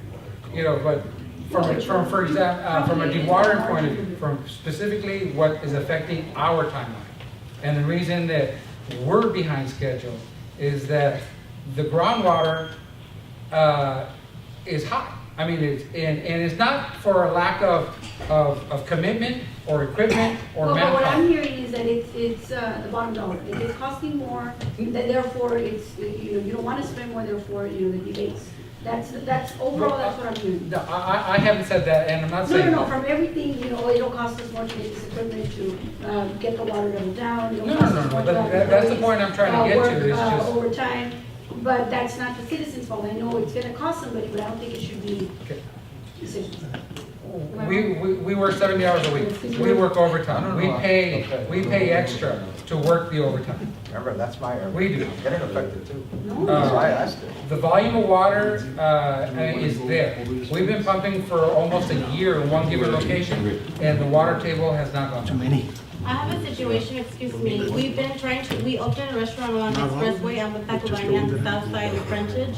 you know, but for example, from a dewatering point of view, from specifically what is affecting our timeline. And the reason that we're behind schedule is that the groundwater is high. I mean, it's not for a lack of commitment or equipment or well, manpower. but what I'm hearing is that it's the bottom dollar. It's costing more, and therefore it's, you know, you don't want to spend more, therefore, you know, the delays. That's overall, that's what I'm hearing. No, I haven't said that, and I'm not saying. No, from everything, you know, it'll cost us more to get this equipment to get the water level down. No, but that's the point I'm trying to get to, is just. Over time, but that's not the citizens' fault. I know it's gonna cost somebody, but I don't think it should be decisions. We work 70 hours a week. We work overtime. We pay extra to work the overtime. Remember, that's my area. We do. Get it affected too. That's why I asked it. The volume of water is there. We've been pumping for almost a year in one given location, and the water table has not gone. Too many. I have a situation, excuse me. We've been we opened a restaurant along the expressway on the Tacubaya on the south side of Frenchage.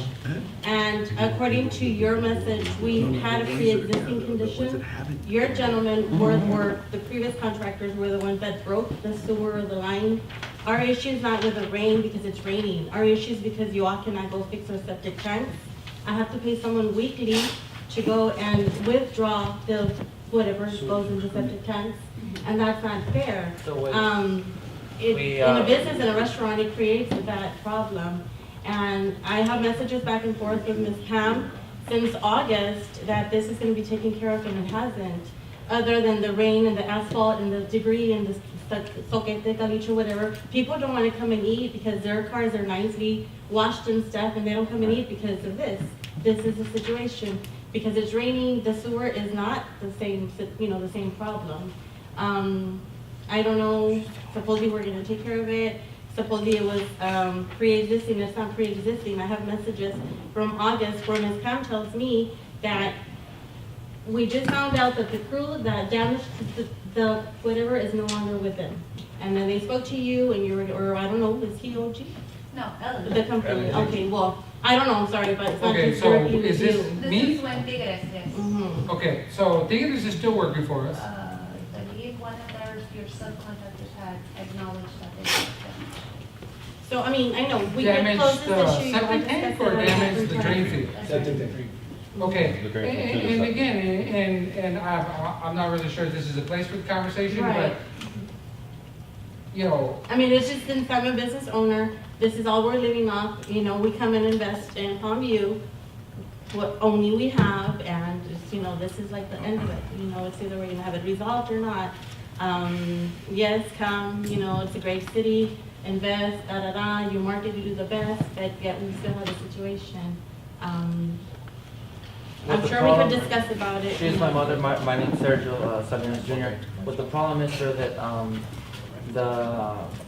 And according to your message, we had a pre-existing condition. Your gentlemen were the previous contractors were the ones that broke the sewer, the line. Our issue is not with the rain because it's raining. Our issue is because you all cannot go fix our septic tanks. I have to pay someone weekly to go and withdraw the whatever goes in the septic tanks, and that's not fair. In a business, in a restaurant, it creates that problem. And I have messages back and forth with Ms. Pam since August that this is going to be taken care of, and it hasn't. Other than the rain and the asphalt and the debris and the soquete, caliche, whatever, people don't want to come and eat because their cars are nicely washed and stuff, and they don't come and eat because of this. This is the situation. Because it's raining, the sewer is not the same, you know, the same problem. I don't know, supposedly we're gonna take care of it. Supposedly it was pre-existing, it's not pre-existing. I have messages from August where Ms. Pam tells me that we just found out that the crew that damaged the whatever is no longer with them. And then they spoke to you and you were, or I don't know, was he OG? No, Ellen. The company, okay, well, I don't know, I'm sorry, but it's not Okay, just so directly is with this you. This is when Tigres, yes. Okay, so Tigres is still working for us. I believe one of your subcontractors had acknowledged that they did that. So, I mean, I know, we can close this issue. You Septic want to tank discuss or it damage the another drain time. field? Septic tank. Okay, and again, I'm not really sure if this is a place for the conversation, Right. but, you know, I mean, it's just, since I'm a business owner, this is all we're living off, you know, we come and invest in Palmvew, what only we have, and just, you know, this is like the end of it, you know, it's either we're gonna have it resolved or not. Yes, come, you know, it's a great city, invest, you market, you do the best, but yet we still have a situation. I'm sure we could discuss about it. She's you my know. mother, my name's Sergio Salinas Jr. But the problem is, sir, that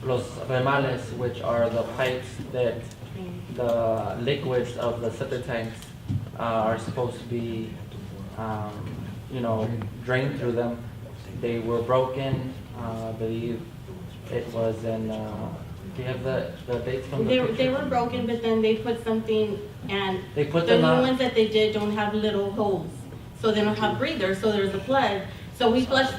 los remales, which are the pipes that the liquids of the septic tanks are supposed to be, you know, drained through them. They were broken, I believe it was in, do you have the dates from the They picture? were broken, but then they put something, and They put the them new on- ones that they did don't have little holes. So they don't have breathers, so there's a flood. So we flush,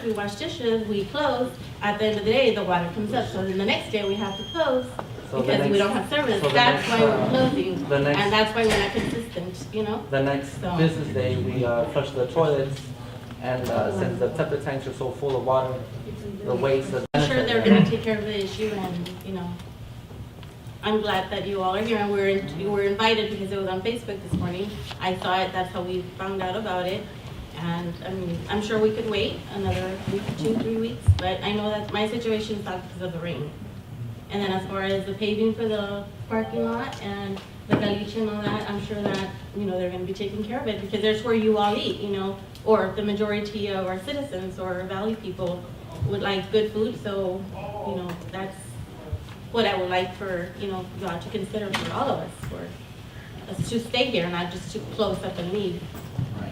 we wash dishes, we close. At the end of the day, the water comes up. So then the next day we have to close So the because we next- don't have service. so the That's next, why we're closing. the next- And that's why we're not consistent, you know? The next So- business day, we flush the toilets, and since the septic tanks are so full of water, the waste. I'm sure they're gonna take care of the issue and, you know, I'm glad that you all are here and you were invited because it was on Facebook this morning. I saw it, that's how we found out about it. And I mean, I'm sure we could wait another week, 2-3 weeks, but I know that my situation is not because of the rain. And then as far as the paving for the parking lot and the caliche and all that, I'm sure that, you know, they're gonna be taking care of it because there's where you all eat, you know, or the majority of our citizens or Valley people would like good food, so, you know, that's what I would like for, you know, y'all to consider for all of us, for us to stay here, not just to close up and leave.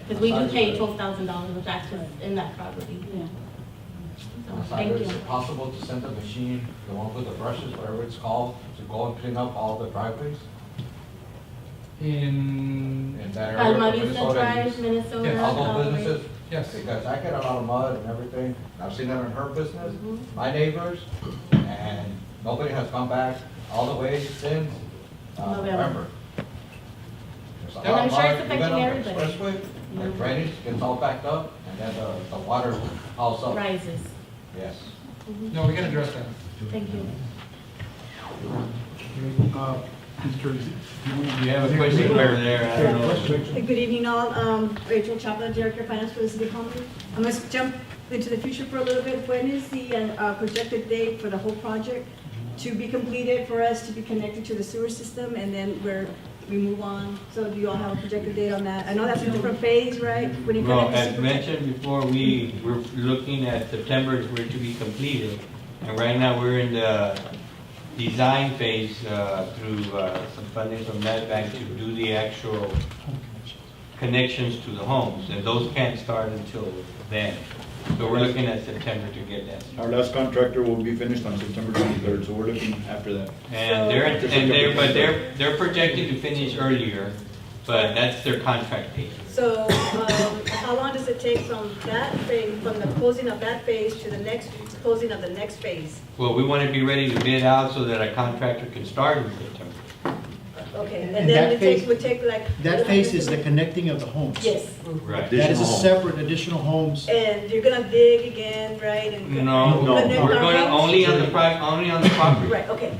Because we do pay $12,000 of taxes in that property. So, thank you. Is it possible to send a machine, the one with the brushes, whatever it's called, to go and clean up all the driveways? In that area? Alma from Vista Minnesota, Drive, yes. Minnesota. All those all the way- businesses? Yes. Because I get a lot of mud and everything. I've seen it in her business, my neighbors, and nobody has come back all the way since November. There's a And lot I'm of sure mud, it's even affecting on the everybody. expressway, the drainage gets all backed up, and then the water piles up. Rises. Yes. No, we can address that. Thank you. You have a question over there, I don't know. Good evening all, Rachel Chapa, Director of Finance for the City of Palmvew. I'm going to jump into the future for a little bit. When is the projected date for the whole project to be completed for us to be connected to the sewer system and then we move on? So do you all have a projected date on that? I know that's a different phase, right? When you Well, connect the as super- mentioned before, we were looking at September for it to be completed. And right now, we're in the design phase through some funding from NetBank to do the actual connections to the homes. And those can't start until then. So we're looking at September to get that started. Our last contractor will be finished on September 23rd, so we're looking after that. And they're projected to finish earlier, but that's their contract date. So how long does it take from that phase, from the closing of that phase to the next closing of the next phase? Well, we want to be ready to bid out so that a contractor can start in September. Okay, and And then that phase- would take like. That phase is the connecting of the homes. Yes. Right. That is a separate additional homes. And you're gonna dig again, right? And No, connect we're our going to homes? only on the property. Right, okay.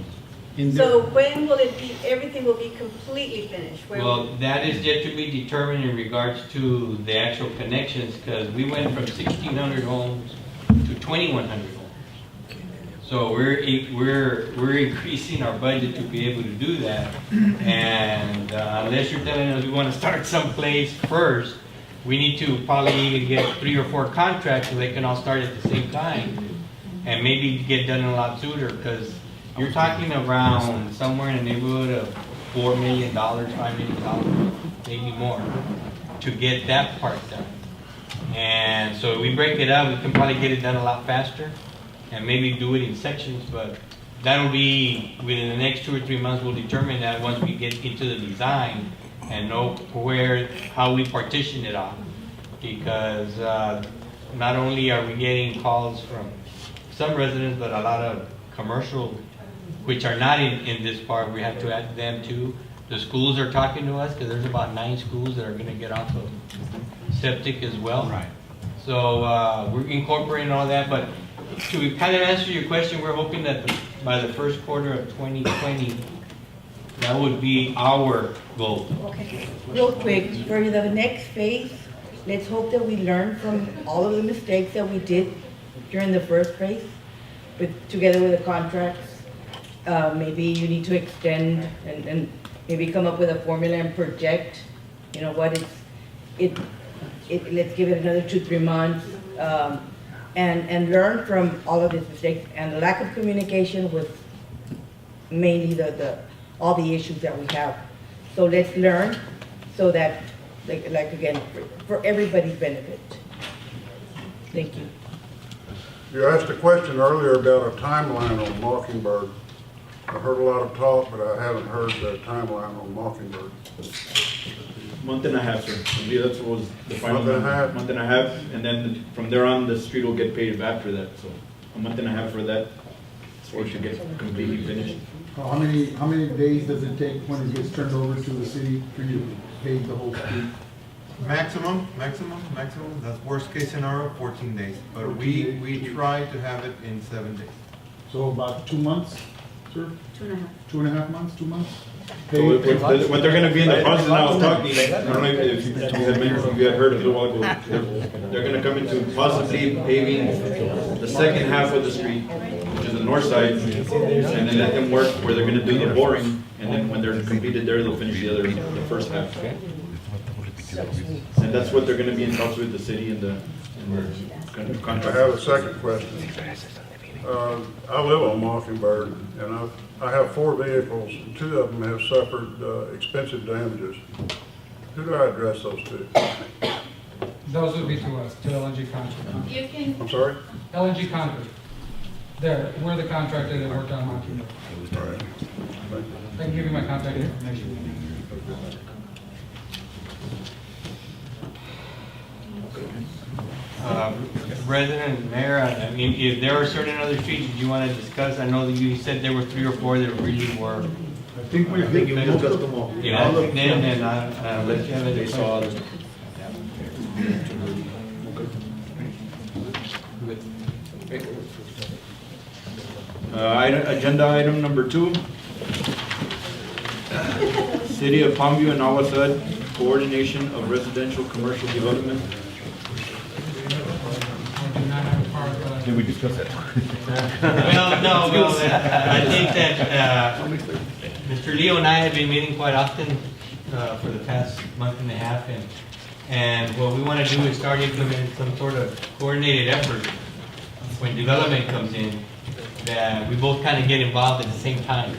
In So when will it be, everything will be completely finished? When- Well, that is yet to be determined in regards to the actual connections, because we went from 1,600 homes to 2,100 homes. So we're increasing our budget to be able to do that. And unless you're telling us we want to start someplace first, we need to probably even get 3 or 4 contracts so they can all start at the same time. And maybe get done a lot sooner, because you're talking around somewhere in the neighborhood of $4 million, $5 million, maybe more, to get that part done. And so if we break it up, we can probably get it done a lot faster and maybe do it in sections, but that'll be within the next 2 or 3 months. We'll determine that once we get into the design and know how we partition it off. Because not only are we getting calls from some residents, but a lot of commercial, which are not in this part, we have to add them too. The schools are talking to us, because there's about 9 schools that are going to get off of septic as well. Right. So we're incorporating all that, but to kind of answer your question, we're hoping that by the first quarter of 2020, that would be our goal. Okay, real quick, for the next phase, let's hope that we learn from all of the mistakes that we did during the first phase, together with the contracts. Maybe you need to extend and maybe come up with a formula and project, you know, what let's give it another 2-3 months, and learn from all of these mistakes and the lack of communication with mainly all the issues that we have. So let's learn so that, like again, for everybody's benefit. Thank you. You asked a question earlier about a timeline on Mockingbird. I heard a lot of talk, but I haven't heard the timeline on Mockingbird. Month and a half, sir. I believe that's what was the final. Month and a half? Month and a half, and then from there on, the street will get paid after that, so a month and a half for that, so it should get completely finished. How many days does it take when it gets turned over to the city for you to pave the whole street? Maximum, that's worst case scenario, 14 days. But we try to have it in 7 days. So about 2 months, sir? 2.5. 2.5 months, 2 months? So what they're gonna be in the process now, I was talking, I don't know if you had heard a little while ago, they're gonna come into possibly paving the second half of the street, which is the north side, and then let them work where they're gonna do the boring, and then when they're completed there, they'll finish the first half. And that's what they're gonna be in talks with the city and the contract. I have a second question. I live on Mockingbird, and I have 4 vehicles, and 2 of them have suffered expensive damages. Who do I address those to? Those would be to us, to LNG Concrete. You can. I'm sorry? LNG Concrete. We're the contractor that worked on Mountain Road. All right. I can give you my contact information. President, Mayor, I mean, if there are certain other streets that you want to discuss, I know that you said there were 3 or 4 that really were. I think we discussed them all. Yeah, then let's have it. saw agenda item number 2. City of Palmvew and Agua SUD, coordination of residential commercial development. Did we discuss that? Well, I think that Mr. Leo and I have been meeting quite often for the past month and a half, and what we want to do is start implementing some sort of coordinated effort when development comes in, that we both kind of get involved at the same time.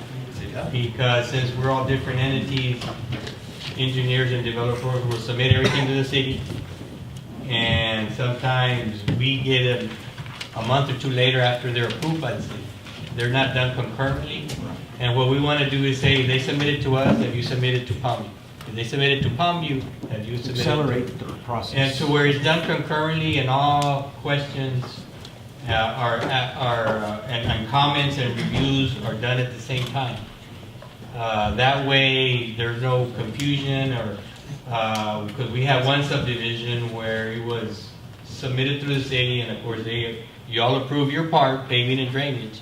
Because since we're all different entities, engineers and developers will submit everything to the city, and sometimes we get a month or 2 later after they're approved by the city. They're not done concurrently, and what we want to do is say, they submit it to us, have you submitted to Palmvew? If they submit it to Palmvew, have you submitted? Accelerate the process. And so where it's done concurrently and all questions and comments and reviews are done at the same time. That way, there's no confusion, or because we have one subdivision where it was submitted through the city, and of course you all approve your part, paving and drainage,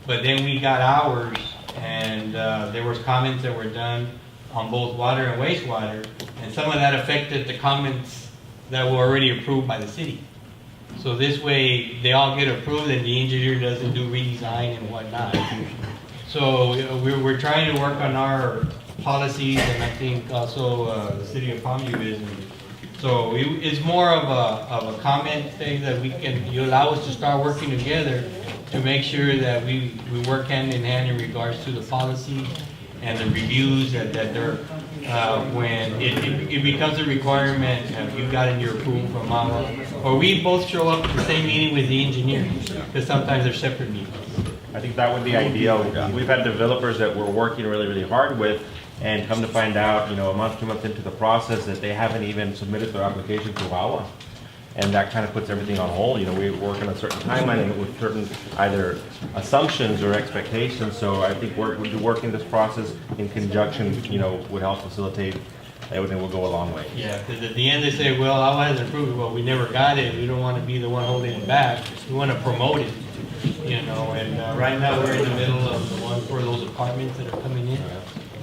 but then we got ours, and there was comments that were done on both water and wastewater, and some of that affected the comments that were already approved by the city. So this way, they all get approved, and the engineer doesn't do redesign and whatnot. So we're trying to work on our policies, and I think also the city of Palmvew is. So it's more of a comment thing that you allow us to start working together to make sure that we work hand in hand in regards to the policy and the reviews that they're, when it becomes a requirement, have you gotten your approval from Agua? Or we both show up at the same meeting with the engineer, because sometimes they're separate meetings. I think that would be ideal. We've had developers that we're working really, really hard with, and come to find out, a month, 2 months into the process, that they haven't even submitted their application to Agua. And that kind of puts everything on hold. We work on a certain timeline and with certain either assumptions or expectations. So I think working this process in conjunction, would help facilitate. Everything will go a long way. Yeah, because at the end they say, well, Agua hasn't approved it, well, we never got it. We don't want to be the one holding it back. We want to promote it. And right now we're in the middle of the one for those apartments that are coming in.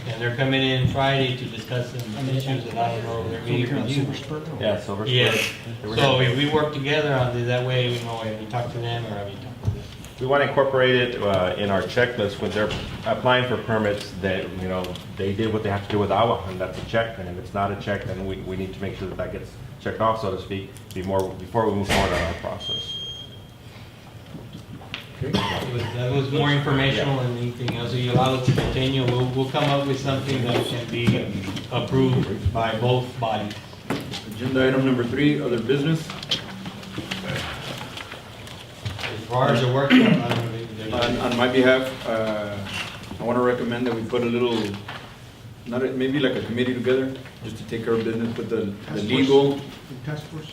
And they're coming in Friday to discuss some issues, and I don't know, they're meeting with you. Yeah, Silver Spur. Yes. So if we work together on it, that way, have you talked to them, or have you talked to them? We want to incorporate it in our checklist when they're applying for permits, that, they did what they have to do with Agua, and that's a check. And if it's not a check, then we need to make sure that gets checked off, so to speak, before we move forward on our process. That was more informational than anything else. You allow us to continue, we'll come up with something that can be approved by both bodies. Agenda item number 3, other business. As far as the workshop, I don't know. On my behalf, I want to recommend that we put a little, maybe like a committee together, just to take care of business with the legal. Task force?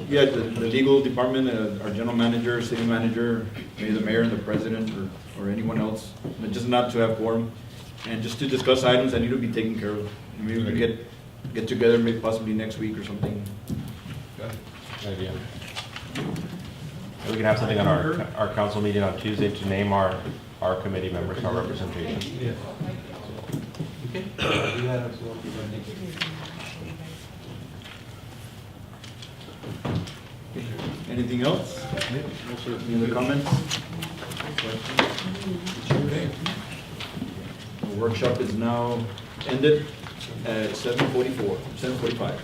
Yeah, the legal department, our general manager, city manager, maybe the mayor and the president, or anyone else, but just not to have quorum, and just to discuss items that need to be taken care of. Maybe we can get together, maybe possibly next week or something. Idea. We can have something on our council meeting on Tuesday to name our committee members, our representation. Yes. Okay. Do that as well. Anything else? Any other comments? The workshop is now ended at 7:45.